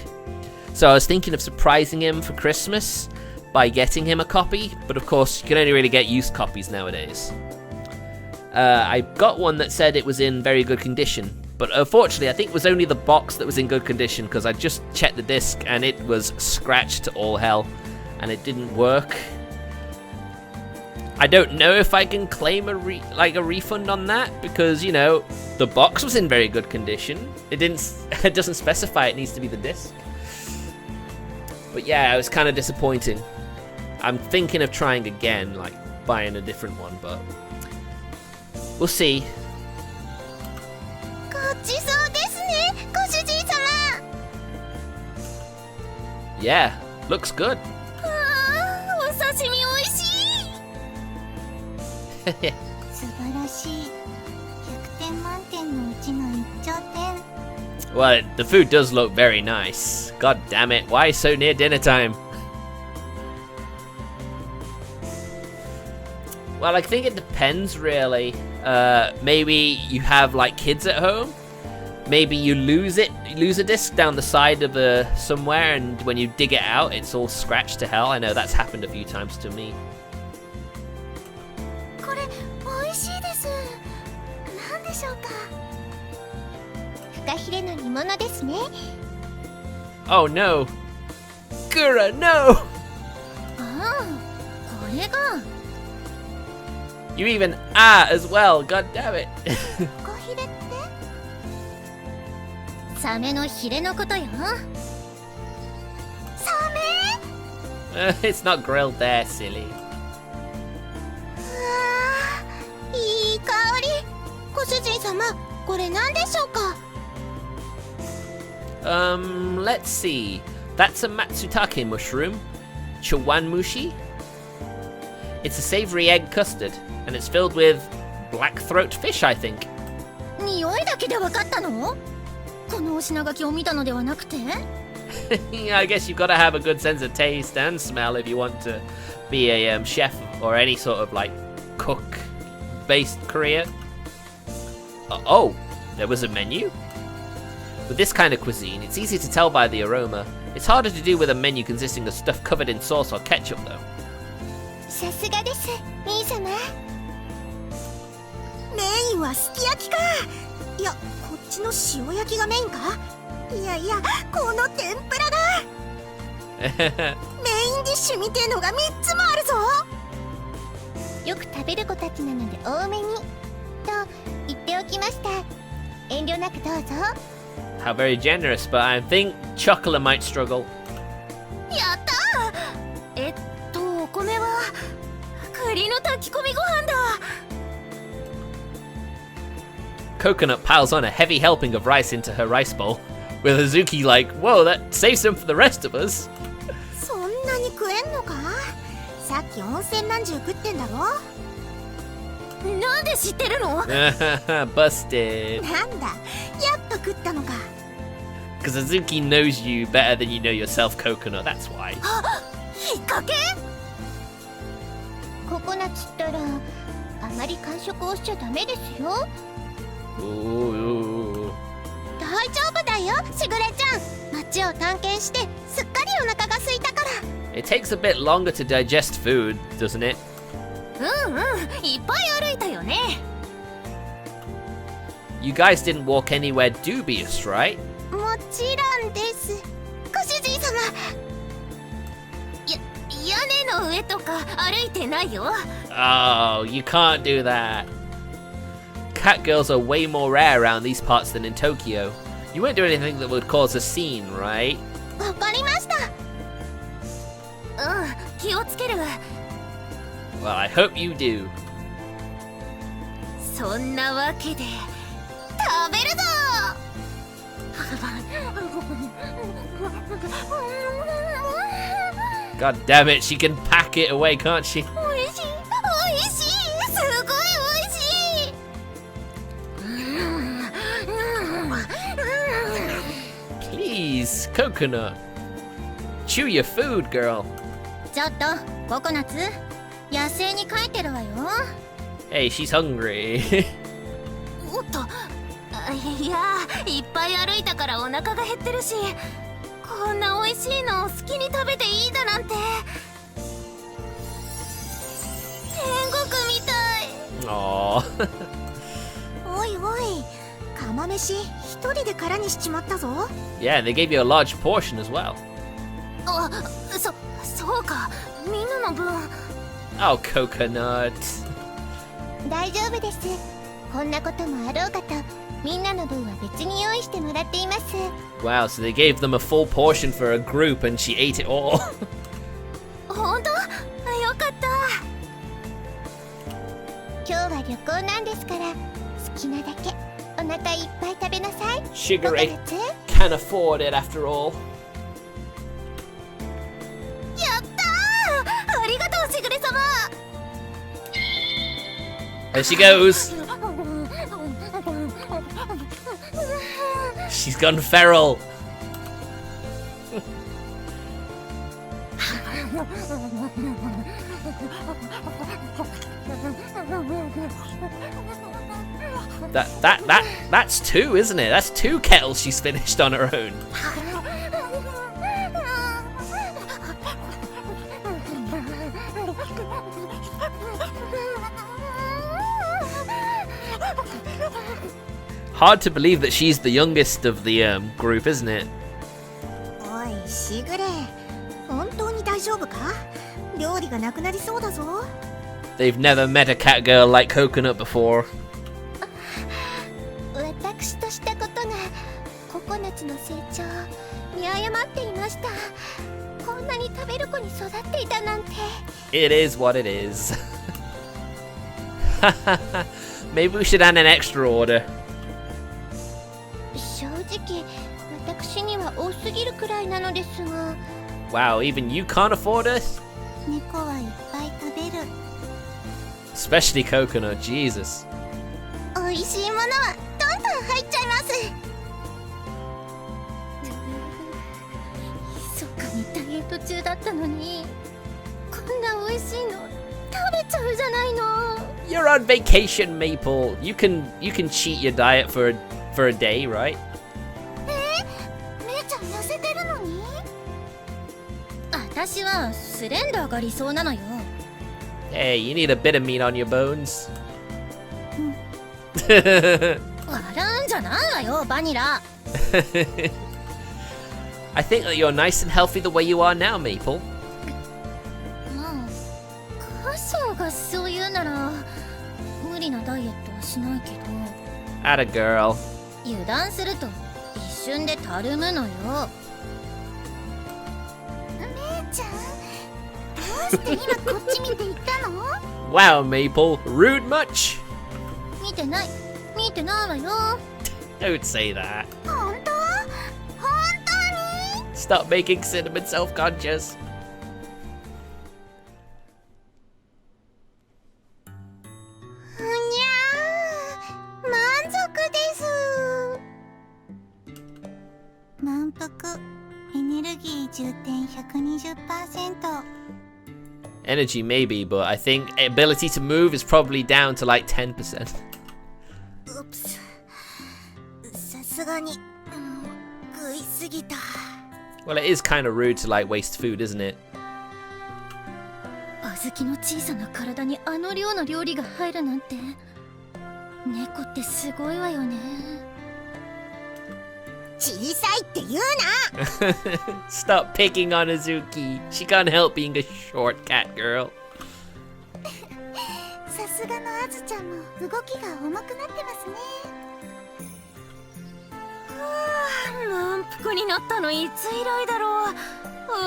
So I was thinking of surprising him for Christmas by getting him a copy, but of course you can only really get used copies nowadays. I got one that said it was in very good condition, but unfortunately I think it was only the box that was in good condition because I just checked the disc and it was scratched to all hell. and it didn't work. I don't know if I can claim a refund on that because, you know, the box was in very good condition. It doesn't specify it needs to be the disc. But yeah, it was kind of disappointing. I'm thinking of trying again, like buying a different one, but we'll see. Yeah, looks good. 素晴らしい。100点満点のうちの1頂点。 Well, the food does look very nice. God damn it, why so near dinner time? Well, I think it depends really. Maybe you have like kids at home. Maybe you lose a disc down the side of somewhere, and when you dig it out, it's all scratched to hell. I know that's happened a few times to me. これ美味しいです。何でしょうか。フカヒレの煮物ですね。 Oh no, Kura, no! ああ、これが。 You even as well. God damn it. フカヒレって？サメのヒレのことよ。サメ？ It's not grilled there, silly. いい香り。ご主人様、これ何でしょうか。 Let's see. That's a matsutake mushroom. Chawanmushi. It's a savory egg custard, and it's filled with black-throat fish, I think. 匂いだけでわかったの？このお品書きを見たのではなくて？ I guess you've got to have a good sense of taste and smell if you want to be a chef or any sort of like cook-based career. Oh, there was a menu? With this kind of cuisine, it's easy to tell by the aroma. It's harder to do with a menu consisting of stuff covered in sauce or ketchup, though. さすがです、ミー様。メインはすき焼きか。いや、こっちの塩焼きがメインか。いやいや、この天ぷらが。メインディッシュみてえのが3つもあるぞ。よく食べる子たちなので多めにと言っておきました。遠慮なくどうぞ。 How very generous, but I think chocolate might struggle. やったー。お米は栗の炊き込みご飯だ。 Coconut piles on a heavy helping of rice into her rice bowl, with Hazuki like, whoa, that saves some for the rest of us. そんなに食えんのか。さっき温泉まんじゅう食ってんだろ。なんで知ってるの？ Busted. なんだ、やっぱ食ったのか。 Because Hazuki knows you better than you know yourself, Coconut, that's why. 引っ掛け？ココナッツったらあまり完食をしちゃダメですよ。Ooh. 大丈夫だよ、しぐれちゃん。街を探検してすっかりお腹が空いたから。 It takes a bit longer to digest food, doesn't it? うんうん、いっぱい歩いたよね。 You guys didn't walk anywhere dubious, right? もちろんです。ご主人様。屋根の上とか歩いてないよ。 Oh, you can't do that. Cat girls are way more rare around these parts than in Tokyo. You won't do anything that would cause a scene, right? わかりました。うん、気をつける。 Well, I hope you do. そんなわけで食べるぞ。 God damn it, she can pack it away, can't she? おいしい、おいしい、すごいおいしい。 Please, Coconut. Chew your food, girl. ちょっとココナッツ、野生に帰ってるわよ。 Hey, she's hungry. おっと、いや、いっぱい歩いたからお腹が減ってるし、こんな美味しいのを好きに食べていいだなんて。天国みたい。 Aww. おいおい、釜飯一人で空にしちまったぞ。 Yeah, and they gave you a large portion as well. そうそうか、みんなの分。 Oh, coconut. 大丈夫です。こんなこともあろうかとみんなの分は別に用意してもらっています。 Wow, so they gave them a full portion for a group and she ate it all. 本当？よかった。今日は旅行なんですから、好きなだけお腹いっぱい食べなさい。 Sugar ココナ 8 ッツ？ can't afford it after all. やったー！ありがとう、しぐれ様。 There she goes. She's gone feral. That's two, isn't it? That's two kettles she's finished on her own. Hard to believe that she's the youngest of the group, isn't it? おい、しぐれ、本当に大丈夫か？料理がなくなりそうだぞ。 They've never met a cat girl like Coconut before. 私としたことがココナツの成長見誤っていました。こんなに食べる子に育っていたなんて。 It is what it is. Maybe we should add an extra order. 正直、私には多すぎるくらいなのですが。 Wow, even you can't afford it? 猫はいっぱい食べる。 Especially Coconut, Jesus. 美味しいものはどんどん入っちゃいます。密かにダイエット中だったのに、こんな美味しいの食べちゃうじゃないの。 You're on vacation, Maple. You can cheat your diet for a day, right? 姉ちゃん痩せてるのに？私はスレンダーが理想なのよ。 Hey, you need a bit of meat on your bones. 笑うんじゃないわよ、バニラ。 I think that you're nice and healthy the way you are now, Maple. まあ、歌唱がそう言うなら無理なダイエットはしないけど、 Atta girl. 油断すると一瞬でたるむのよ。姉ちゃん、どうして今こっち見て言ったの？ Wow, Maple. Rude much? 見てないわよ。 Don't say that. 本当？本当に？ Stop making Cinnamon self-conscious. ふにゃー、満足です。満腹、エネルギー充填 120%。 Energy maybe, but I think ability to move is probably down to like 10%. うっす、さすがに、食いすぎた。 Well, it is kind of rude to like waste food, isn't it? 小豆の小さな体にあの量の料理が入るなんて、猫ってすごいわよね。小さいって言うな。 Stop picking on Azuki. She can't help being a short cat girl. さすがのあずちゃんも動きが重くなってますね。満腹になったのいつ以来だろう。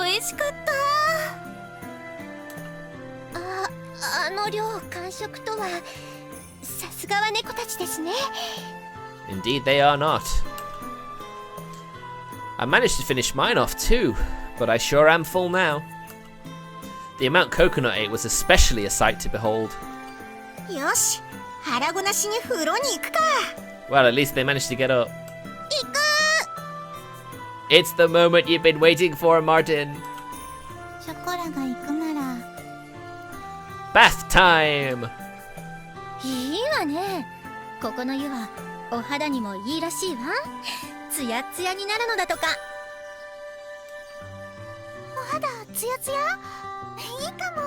美味しかった。あの量完食とはさすがは猫たちですね。 Indeed, they are not. I managed to finish mine off too, but I sure am full now. The amount Coconut ate was especially a sight to behold. よし、腹ごなしに風呂に行くか。 Well, at least they managed to get up. 行く。 It's the moment you've been waiting for, Martin. ショコラが行くなら Bath time! いいわね。ここの湯はお肌にもいいらしいわ。ツヤツヤになるのだとか。お肌ツヤツヤ？いいかも。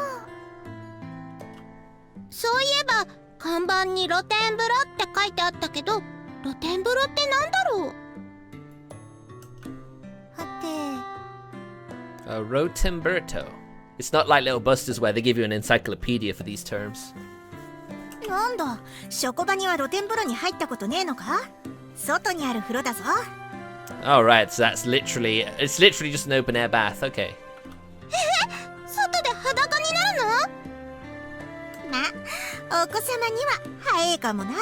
そういえば看板に露天風呂って書いてあったけど、露天風呂ってなんだろう？はて。 A Rotemberto. It's not like Little Busters where they give you an encyclopedia for these terms. なんだ、職場には露天風呂に入ったことねえのか？外にある風呂だぞ。Alright, so it's literally just an open air bath, okay. 外で裸になるの？ま、お子様には早いかもな。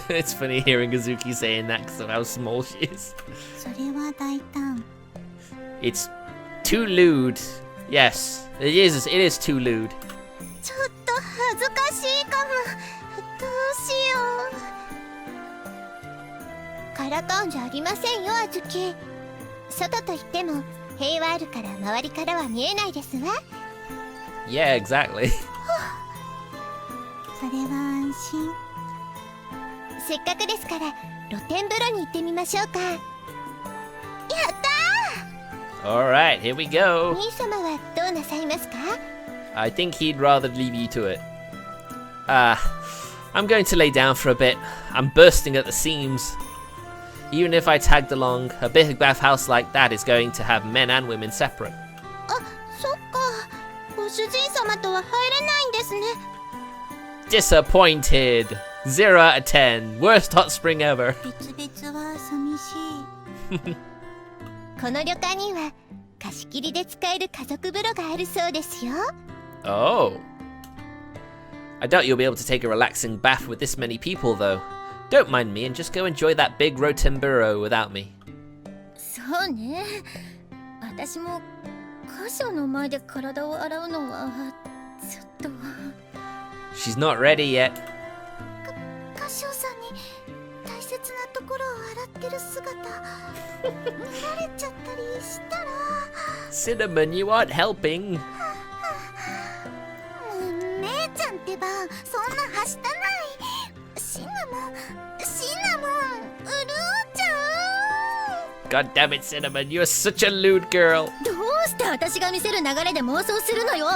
It's funny hearing Azuki saying that because of how small she is. それは大胆。It's too lewd. Yes, it is too lewd. ちょっと恥ずかしいかも。どうしよう。からかうんじゃありませんよ、あずき。外といっても塀はあるから周りからは見えないですわ。Yeah, exactly. それは安心。せっかくですから露天風呂に行ってみましょうか。やったー。 Alright, here we go. 兄様はどうなさいますか？ I think he'd rather leave you to it. I'm going to lay down for a bit. I'm bursting at the seams. Even if I tagged along, a big bathhouse like that is going to have men and women separate. あ、そっか。ご主人様とは入れないんですね。Disappointed. 0 out of 10. Worst hot spring ever. 別々は寂しい。この旅館には貸し切りで使える家族風呂があるそうですよ。Oh. I doubt you'll be able to take a relaxing bath with this many people, though. Don't mind me and just go enjoy that big Rotemburo without me. そうね。私も歌唱の前で体を洗うのはちょっと。She's not ready yet. 歌唱さんに大切なところを洗ってる姿見られちゃったりしたら。Cinnamon, you aren't helping. 姉ちゃんってばそんなはしたない。シナモン、うるおちゃん。 God damn it, Cinnamon, you're such a lewd girl. どうして私が見せる流れで妄想するのよ。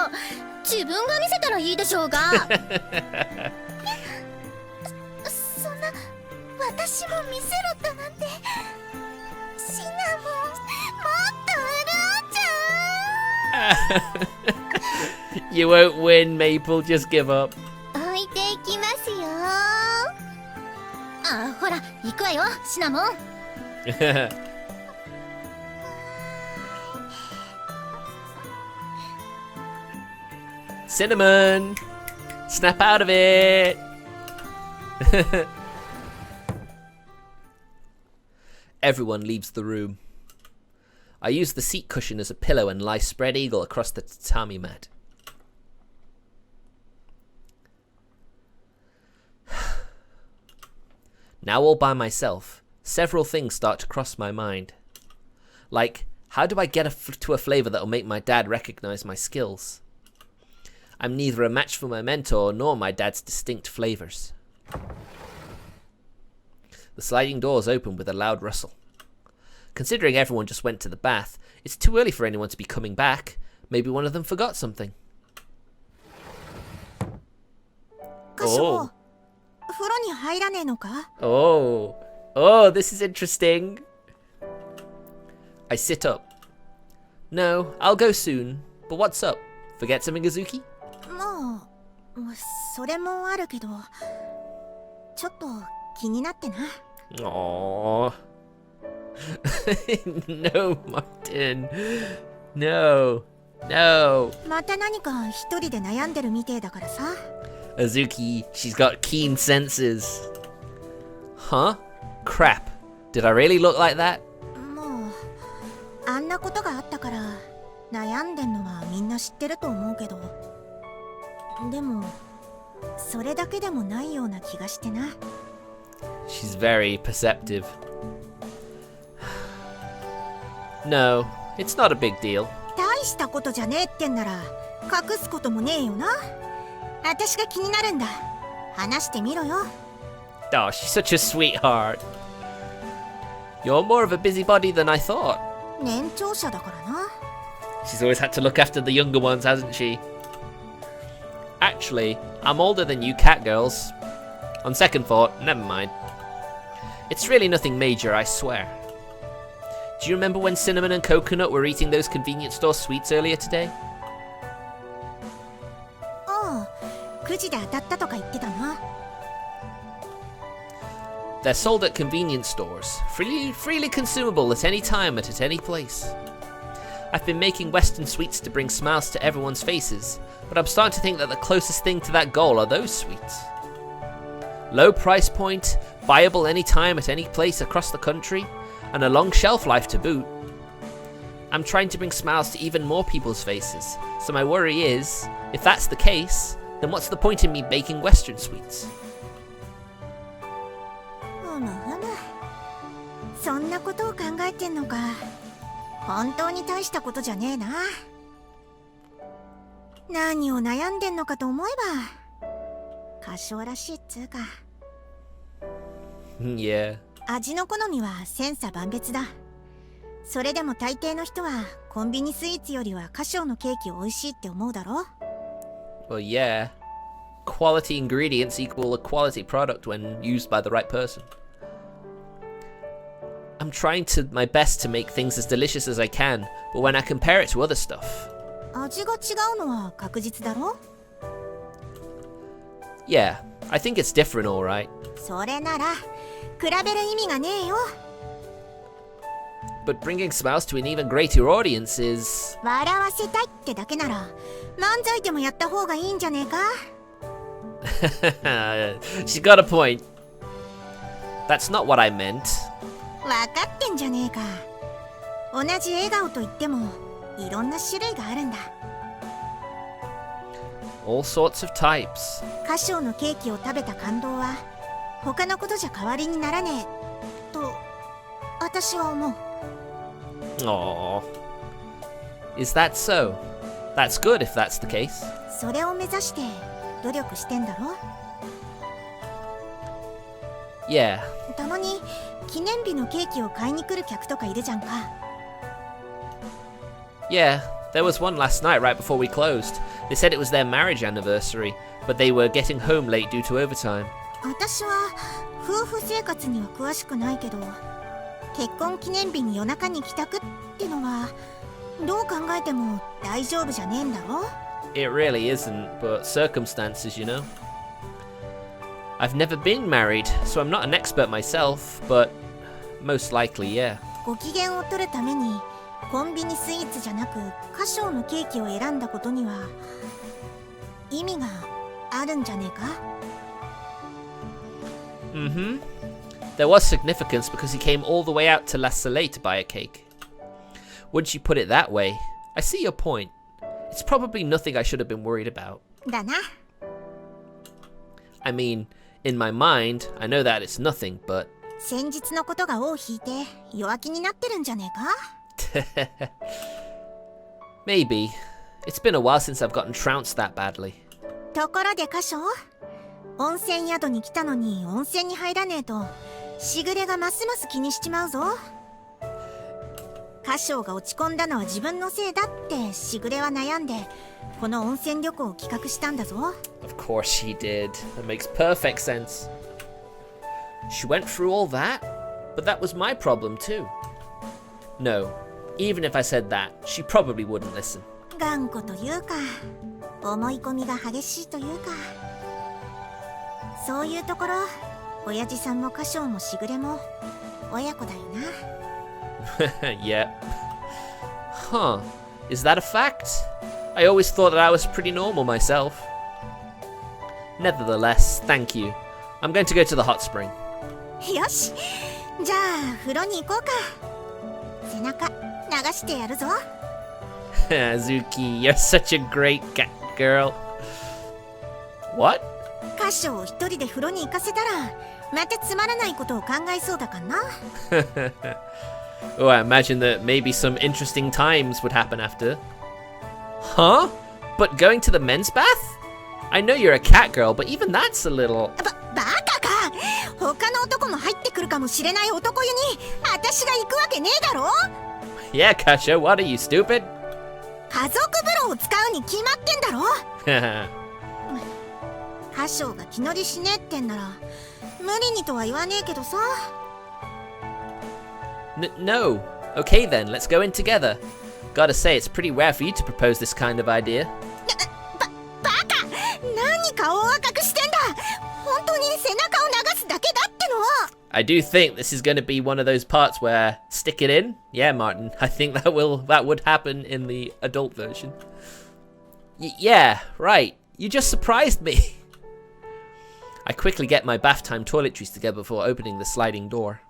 自分が見せたらいいでしょうが。そんな私も見せろだなんて。シナモン、もっとうるおちゃん。You won't win, Maple, just give up. 置いていきますよ。あ、ほら行くわよ、シナモン。Cinnamon! Snap out of it! Everyone leaves the room. I use the seat cushion as a pillow and lie spread eagle across the tatami mat. Now all by myself, several things start to cross my mind. Like, how do I get to a flavor that'll make my dad recognize my skills? I'm neither a match for my mentor nor my dad's distinct flavors. The sliding doors open with a loud rustle. Considering everyone just went to the bath, it's too early for anyone to be coming back. Maybe one of them forgot something. Oh. Oh, this is interesting. I sit up. No, I'll go soon. But what's up? Forget something, Azuki? まあ、それもあるけど、ちょっと気になってな。Aww. No, Martin. No. No. また何か一人で悩んでるみてえだからさ。Azuki, she's got keen senses. Huh? Crap. Did I really look like that? もう、あんなことがあったから、悩んでんのはみんな知ってると思うけど。でも、それだけでもないような気がしてな。She's very perceptive. No, it's not a big deal. 大したことじゃねえってんなら、隠すこともねえよな。私が気になるんだ。話してみろよ。Oh, she's such a sweetheart. You're more of a busybody than I thought. 年長者だからな。She's always had to look after the younger ones, hasn't she? Actually, I'm older than you cat girls. On second thought, never mind. It's really nothing major, I swear. Do you remember when Cinnamon and Coconut were eating those convenience store sweets earlier today? くじで当たったとか言ってたな。 They're sold at convenience stores, freely consumable at any time and at any place. I've been making Western sweets to bring smiles to everyone's faces, but I'm starting to think that the closest thing to that goal are those sweets. Low price point, buyable any time at any place across the country, and a long shelf life to boot. I'm trying to bring smiles to even more people's faces, so my worry is, if that's the case, then what's the point in me baking Western sweets? ふむふむ、そんなことを考えてんのか。本当に大したことじゃねえな。何を悩んでんのかと思えば歌唱らしいっつうか。Yeah. 味の好みは千差万別だ。それでも大抵の人はコンビニスイーツよりは歌唱のケーキを美味しいって思うだろ。 Well, yeah. Quality ingredients equal a quality product when used by the right person. I'm trying my best to make things as delicious as I can, but when I compare it to other stuff... 味が違うのは確実だろ。 Yeah, I think it's different, alright. それなら比べる意味がねえよ。 But bringing smiles to an even greater audience is... 笑わせたいってだけなら漫才でもやった方がいいんじゃねえか。She's got a point. That's not what I meant. 分かってんじゃねえか。同じ笑顔といってもいろんな種類があるんだ。 All sorts of types. 歌唱のケーキを食べた感動は他のことじゃ代わりにならねえと私は思う。 Aww. Is that so? That's good if that's the case. それを目指して努力してんだろ。 Yeah. たまに記念日のケーキを買いに来る客とかいるじゃんか。 Yeah, there was one last night right before we closed. They said it was their marriage anniversary, but they were getting home late due to overtime. 私は夫婦生活には詳しくないけど、結婚記念日に夜中に帰宅ってのはどう考えても大丈夫じゃねえんだろ。 It really isn't, but circumstances, you know. I've never been married, so I'm not an expert myself, but most likely, yeah. ご機嫌を取るためにコンビニスイーツじゃなく歌唱のケーキを選んだことには意味があるんじゃねえか。 Mm-hmm. There was significance because he came all the way out to La Soleil to buy a cake. Once you put it that way, I see your point. It's probably nothing I should have been worried about. だな。 I mean, in my mind, I know that it's nothing, but... 先日のことが尾を引いて弱気になってるんじゃねえか。 Maybe. It's been a while since I've gotten trounced that badly. ところで歌唱、温泉宿に来たのに温泉に入らねえとしぐれがますます気にしちまうぞ。歌唱が落ち込んだのは自分のせいだってしぐれは悩んでこの温泉旅行を企画したんだぞ。 Of course she did. That makes perfect sense. She went through all that? But that was my problem too. No, even if I said that, she probably wouldn't listen. 頑固というか思い込みが激しいというか、そういうところ親父さんも歌唱もしぐれも親子だよな。Yep. Huh. Is that a fact? I always thought that I was pretty normal myself. Nevertheless, thank you. I'm going to go to the hot spring. よし、じゃあ風呂に行こうか。背中流してやるぞ。Azuki, you're such a great cat girl. What? 歌唱を一人で風呂に行かせたらまたつまらないことを考えそうだからな。Oh, I imagine that maybe some interesting times would happen after. Huh? But going to the men's bath? I know you're a cat girl, but even that's a little... バカか。他の男も入ってくるかもしれない男湯に私が行くわけねえだろ。 Yeah, Kasha, what are you, stupid? 家族風呂を使うに決まってんだろ。歌唱が気乗りしねえってんなら無理にとは言わねえけどさ。No. Okay then, let's go in together. Gotta say, it's pretty rare for you to propose this kind of idea. バカ。何顔を合わ I do think this is going to be one of those parts where stick it in. Yeah, Martin, I think that would happen in the adult version. Yeah, right. You just surprised me. I quickly get my bath time toiletries together before opening the sliding door.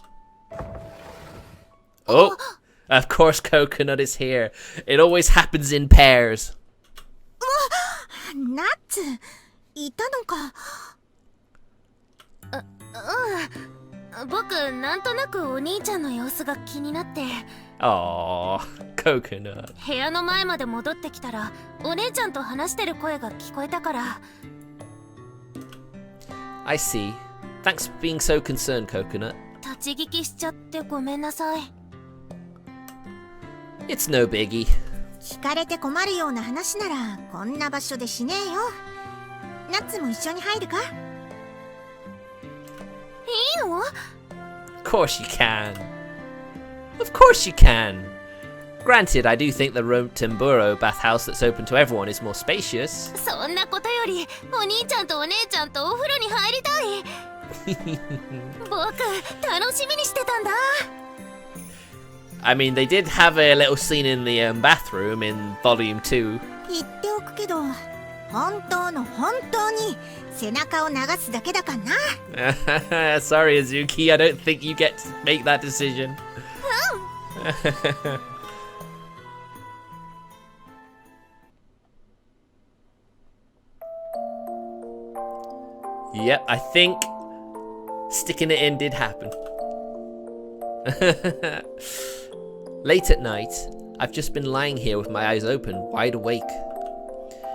Oh, of course Coconut is here. It always happens in pairs. ナッツいたのか。僕なんとなくお兄ちゃんの様子が気になって。Aww, Coconut. 部屋の前まで戻ってきたらお姉ちゃんと話してる声が聞こえたから。I see. Thanks for being so concerned, Coconut. 立ち聞きしちゃってごめんなさい。It's no biggie. 聞かれて困るような話ならこんな場所でしねえよ。ナッツも一緒に入るか。いいの？ Of course you can. Of course you can. Granted, I do think the Rotenburo bathhouse that's open to everyone is more spacious. そんなことよりお兄ちゃんとお姉ちゃんとお風呂に入りたい。僕楽しみにしてたんだ。I mean, they did have a little scene in the bathroom in Volume 2. 言っておくけど、本当の本当に背中を流すだけだからな。Sorry, Azuki, I don't think you get to make that decision. Yep, I think sticking it in did happen. Late at night, I've just been lying here with my eyes open, wide awake.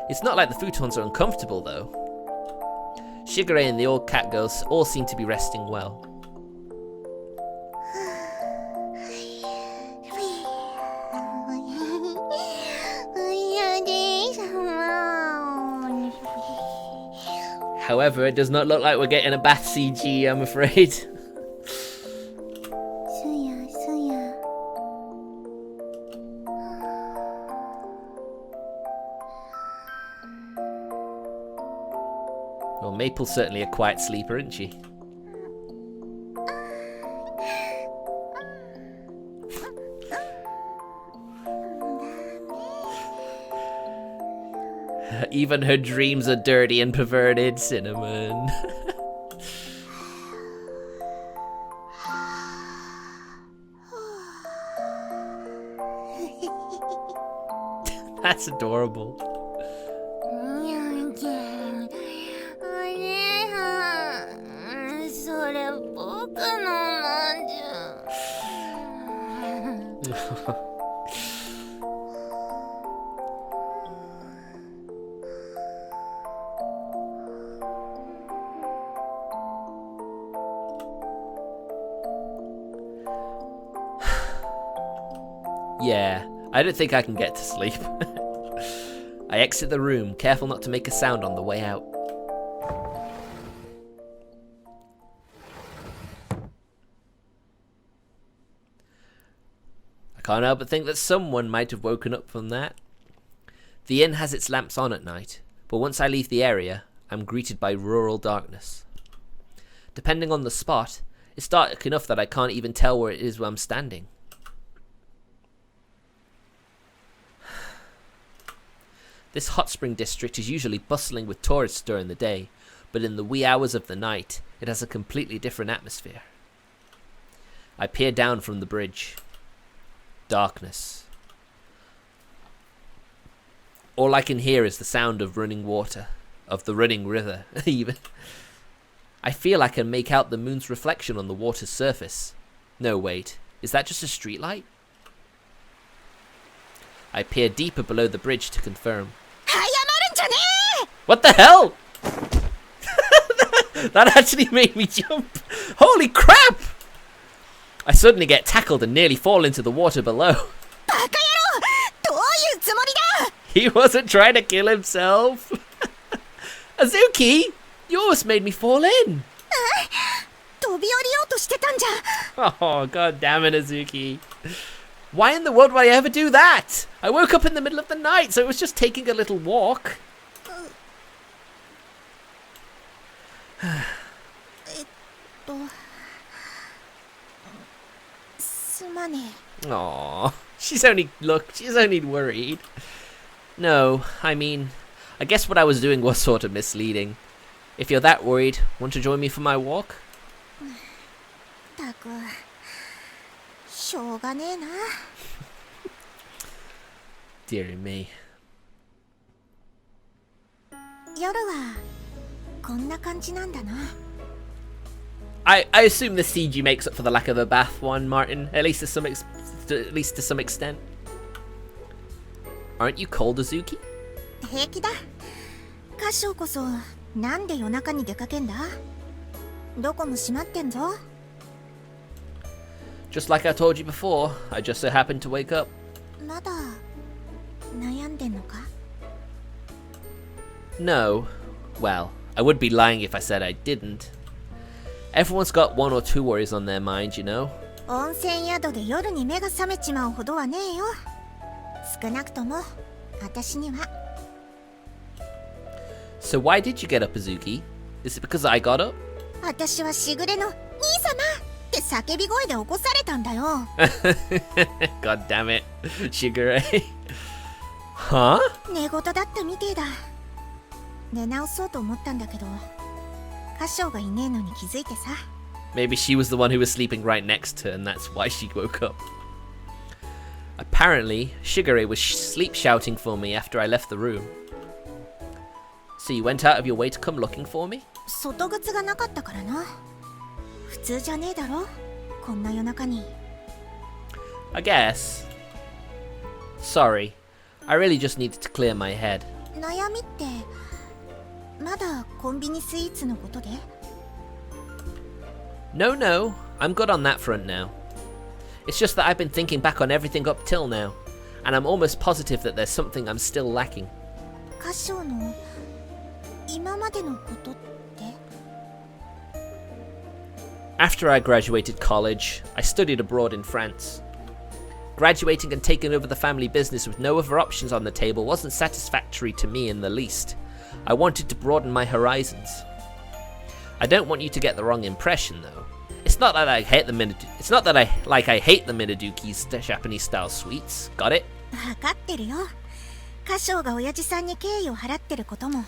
It's not like the futons are uncomfortable though. Shigure and the old cat girls all seem to be resting well. However, it does not look like we're getting a bath CG, I'm afraid. Well, Maple's certainly a quiet sleeper, isn't she? Even her dreams are dirty and perverted, Cinnamon. That's adorable. Yeah, I don't think I can get to sleep. I exit the room, careful not to make a sound on the way out. I can't help but think that someone might have woken up from that. The inn has its lamps on at night, but once I leave the area, I'm greeted by rural darkness. Depending on the spot, it's dark enough that I can't even tell where it is where I'm standing. This hot spring district is usually bustling with tourists during the day, but in the wee hours of the night, it has a completely different atmosphere. I peer down from the bridge. Darkness. All I can hear is the sound of running water, of the running river, even. I feel I can make out the moon's reflection on the water's surface. No, wait, is that just a streetlight? I peer deeper below the bridge to confirm. What the hell? That actually made me jump. Holy crap! I suddenly get tackled and nearly fall into the water below. He wasn't trying to kill himself. Azuki, you almost made me fall in. Oh, god damn it, Azuki. Why in the world would I ever do that? I woke up in the middle of the night, so it was just taking a little walk. Aww. She's only worried. No, I mean, I guess what I was doing was sort of misleading. If you're that worried, want to join me for my walk? たくしょうがねえな。 Dear me. 夜はこんな感じなんだな。 I assume the CG makes up for the lack of a bath one, Martin. At least to some extent. Aren't you cold, Azuki? 平気だ。カシオこそなんで夜中に出かけんだ？どこも閉まってんぞ。 Just like I told you before, I just so happened to wake up. まだ悩んでんのか？ No. Well, I would be lying if I said I didn't. Everyone's got one or two worries on their mind, you know. 温泉宿で夜に目が覚めちまうほどはねえよ。少なくとも私には。 So why did you get up, Azuki? Is it because I got up? 私はしぐれの兄様って叫び声で起こされたんだよ。 God damn it, Shigure. Huh? 寝言だったみてえだ。寝直そうと思ったんだけど、カシオがいねえのに気づいてさ。 Maybe she was the one who was sleeping right next to her and that's why she woke up. Apparently, Shigure was sleep shouting for me after I left the room. So you went out of your way to come looking for me? 外靴がなかったからな。普通じゃねえだろ、こんな夜中に。 I guess. Sorry, I really just needed to clear my head. 悩みってまだコンビニスイーツのことで？ No, I'm good on that front now. It's just that I've been thinking back on everything up till now, and I'm almost positive that there's something I'm still lacking. カシオの今までのことって？ After I graduated college, I studied abroad in France. Graduating and taking over the family business with no other options on the table wasn't satisfactory to me in the least. I wanted to broaden my horizons. I don't want you to get the wrong impression, though. It's not that I hate the Minaduki's Japanese style sweets. Got it? 分かってるよ。カシオが親父さんに敬意を払ってることも。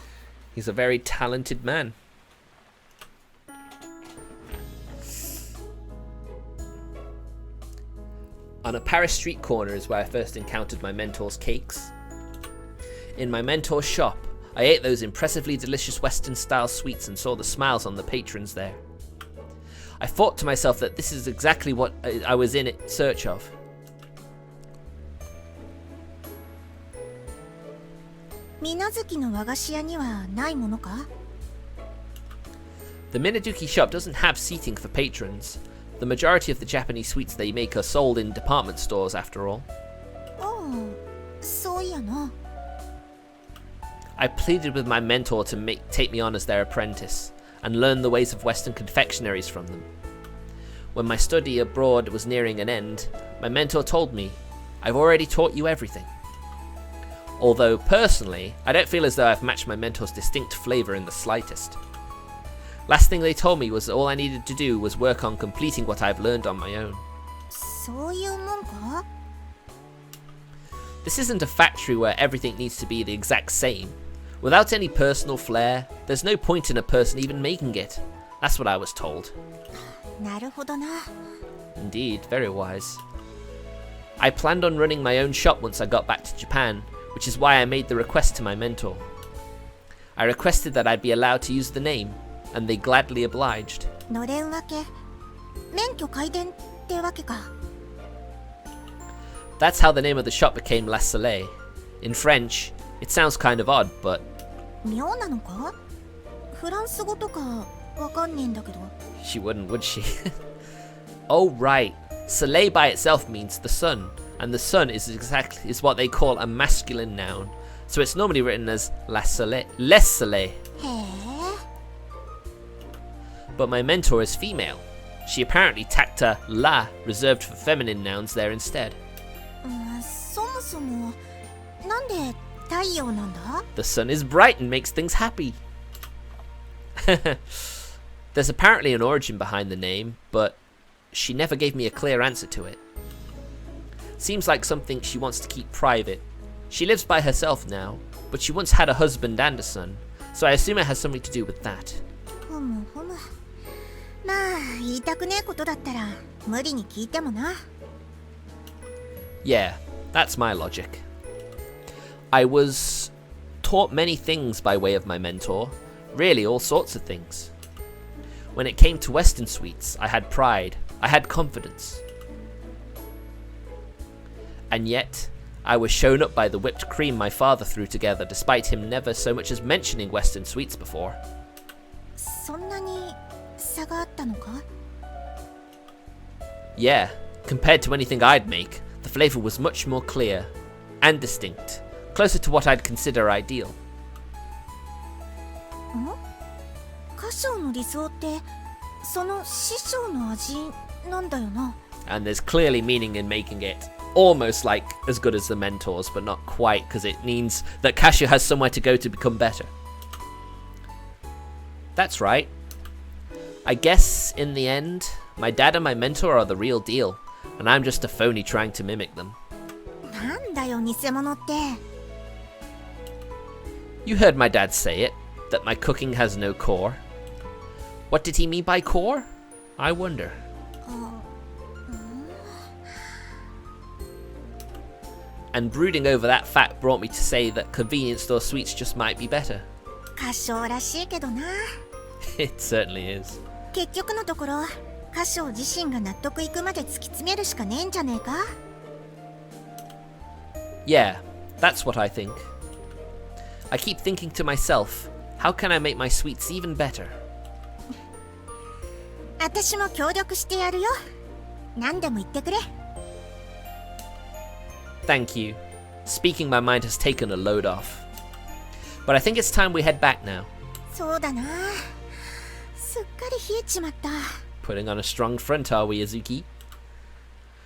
He's a very talented man. On a Paris street corner is where I first encountered my mentor's cakes. In my mentor's shop, I ate those impressively delicious Western-style sweets and saw the smiles on the patrons there. I thought to myself that this is exactly what I was in search of. Minazukiの和菓子屋にはないものか? The Minaduki shop doesn't have seating for patrons. The majority of the Japanese sweets they make are sold in department stores, after all. ああ、そういやな。 I pleaded with my mentor to take me on as their apprentice, and learn the ways of Western confectionaries from them. When my study abroad was nearing an end, my mentor told me, "I've already taught you everything." Although, personally, I don't feel as though I've matched my mentor's distinct flavour in the slightest. Last thing they told me was that all I needed to do was work on completing what I've learned on my own. そういうもんか? This isn't a factory where everything needs to be the exact same. Without any personal flair, there's no point in a person even making it. That's what I was told. なるほどな。 Indeed, very wise. I planned on running my own shop once I got back to Japan, which is why I made the request to my mentor. I requested that I'd be allowed to use the name, and they gladly obliged. のれん分け、免許改伝ってわけか。 That's how the name of the shop became La Soleil. In French, it sounds kind of odd, but... 妙なのか? フランス語とかわかんねえんだけど。 She wouldn't, would she? Oh right, Soleil by itself means the sun, and the sun is what they call a masculine noun. So it's normally written as La Soleil, Les Soleil. へえ。 But my mentor is female. She apparently tacked a la reserved for feminine nouns there instead. そもそもなんで太陽なんだ? The sun is bright and makes things happy. There's apparently an origin behind the name, but she never gave me a clear answer to it. Seems like something she wants to keep private. She lives by herself now, but she once had a husband and a son, so I assume it has something to do with that. ふむふむ。まあ言いたくねえことだったら無理に聞いてもな。Yeah, that's my logic. I was taught many things by way of my mentor, really all sorts of things. When it came to Western sweets, I had pride, I had confidence. And yet, I was shown up by the whipped cream my father threw together, despite him never so much as mentioning Western sweets before. そんなに差があったのか? Yeah, compared to anything I'd make, the flavour was much more clear and distinct, closer to what I'd consider ideal. 歌唱の理想ってその師匠の味なんだよな。 And there's clearly meaning in making it almost like as good as the mentors, but not quite, because it means that Cashew has somewhere to go to become better. That's right. I guess, in the end, my dad and my mentor are the real deal, and I'm just a phony trying to mimic them. なんだよ偽物って。 You heard my dad say it, that my cooking has no core. What did he mean by core? I wonder. And brooding over that fact brought me to say that convenience store sweets just might be better. 歌唱らしいけどな。 It certainly is. 結局のところ歌唱自身が納得いくまで突き詰めるしかねえんじゃねえか? Yeah, that's what I think. I keep thinking to myself, how can I make my sweets even better? 私も協力してやるよ。何でも言ってくれ。 Thank you. Speaking my mind has taken a load off. But I think it's time we head back now. そうだな。すっかり冷えちまった。 Putting on a strong front, are we, Azuki?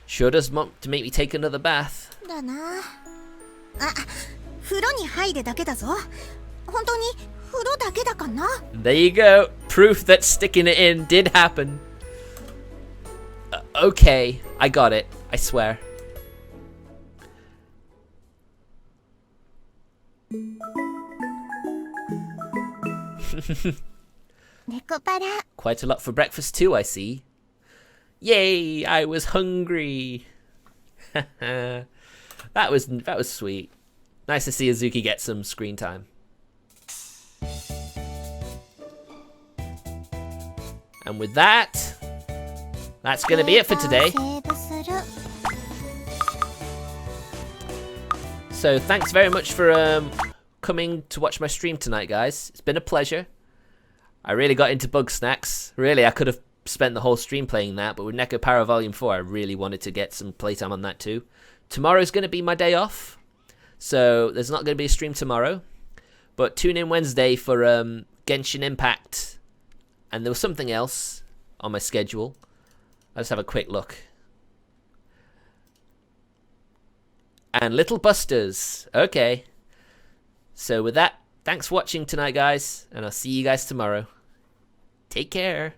Sure does want to make me take another bath. だな。あ、風呂に入るだけだぞ。本当に風呂だけだかな。 There you go. Proof that sticking it in did happen. Okay, I got it. I swear. Nekopara. Quite a lot for breakfast too, I see. Yay, I was hungry. that was sweet. Nice to see Azuki get some screen time. And with that, that's going to be it for today. So thanks very much for coming to watch my stream tonight, guys. It's been a pleasure. I really got into Bug Snacks. Really, I could have spent the whole stream playing that, but with Nekopara Volume 4, I really wanted to get some playtime on that too. Tomorrow's going to be my day off, so there's not going to be a stream tomorrow. But tune in Wednesday for Genshin Impact, and there was something else on my schedule. I'll just have a quick look. And Little Busters. Okay. So with that, thanks for watching tonight, guys, and I'll see you guys tomorrow. Take care.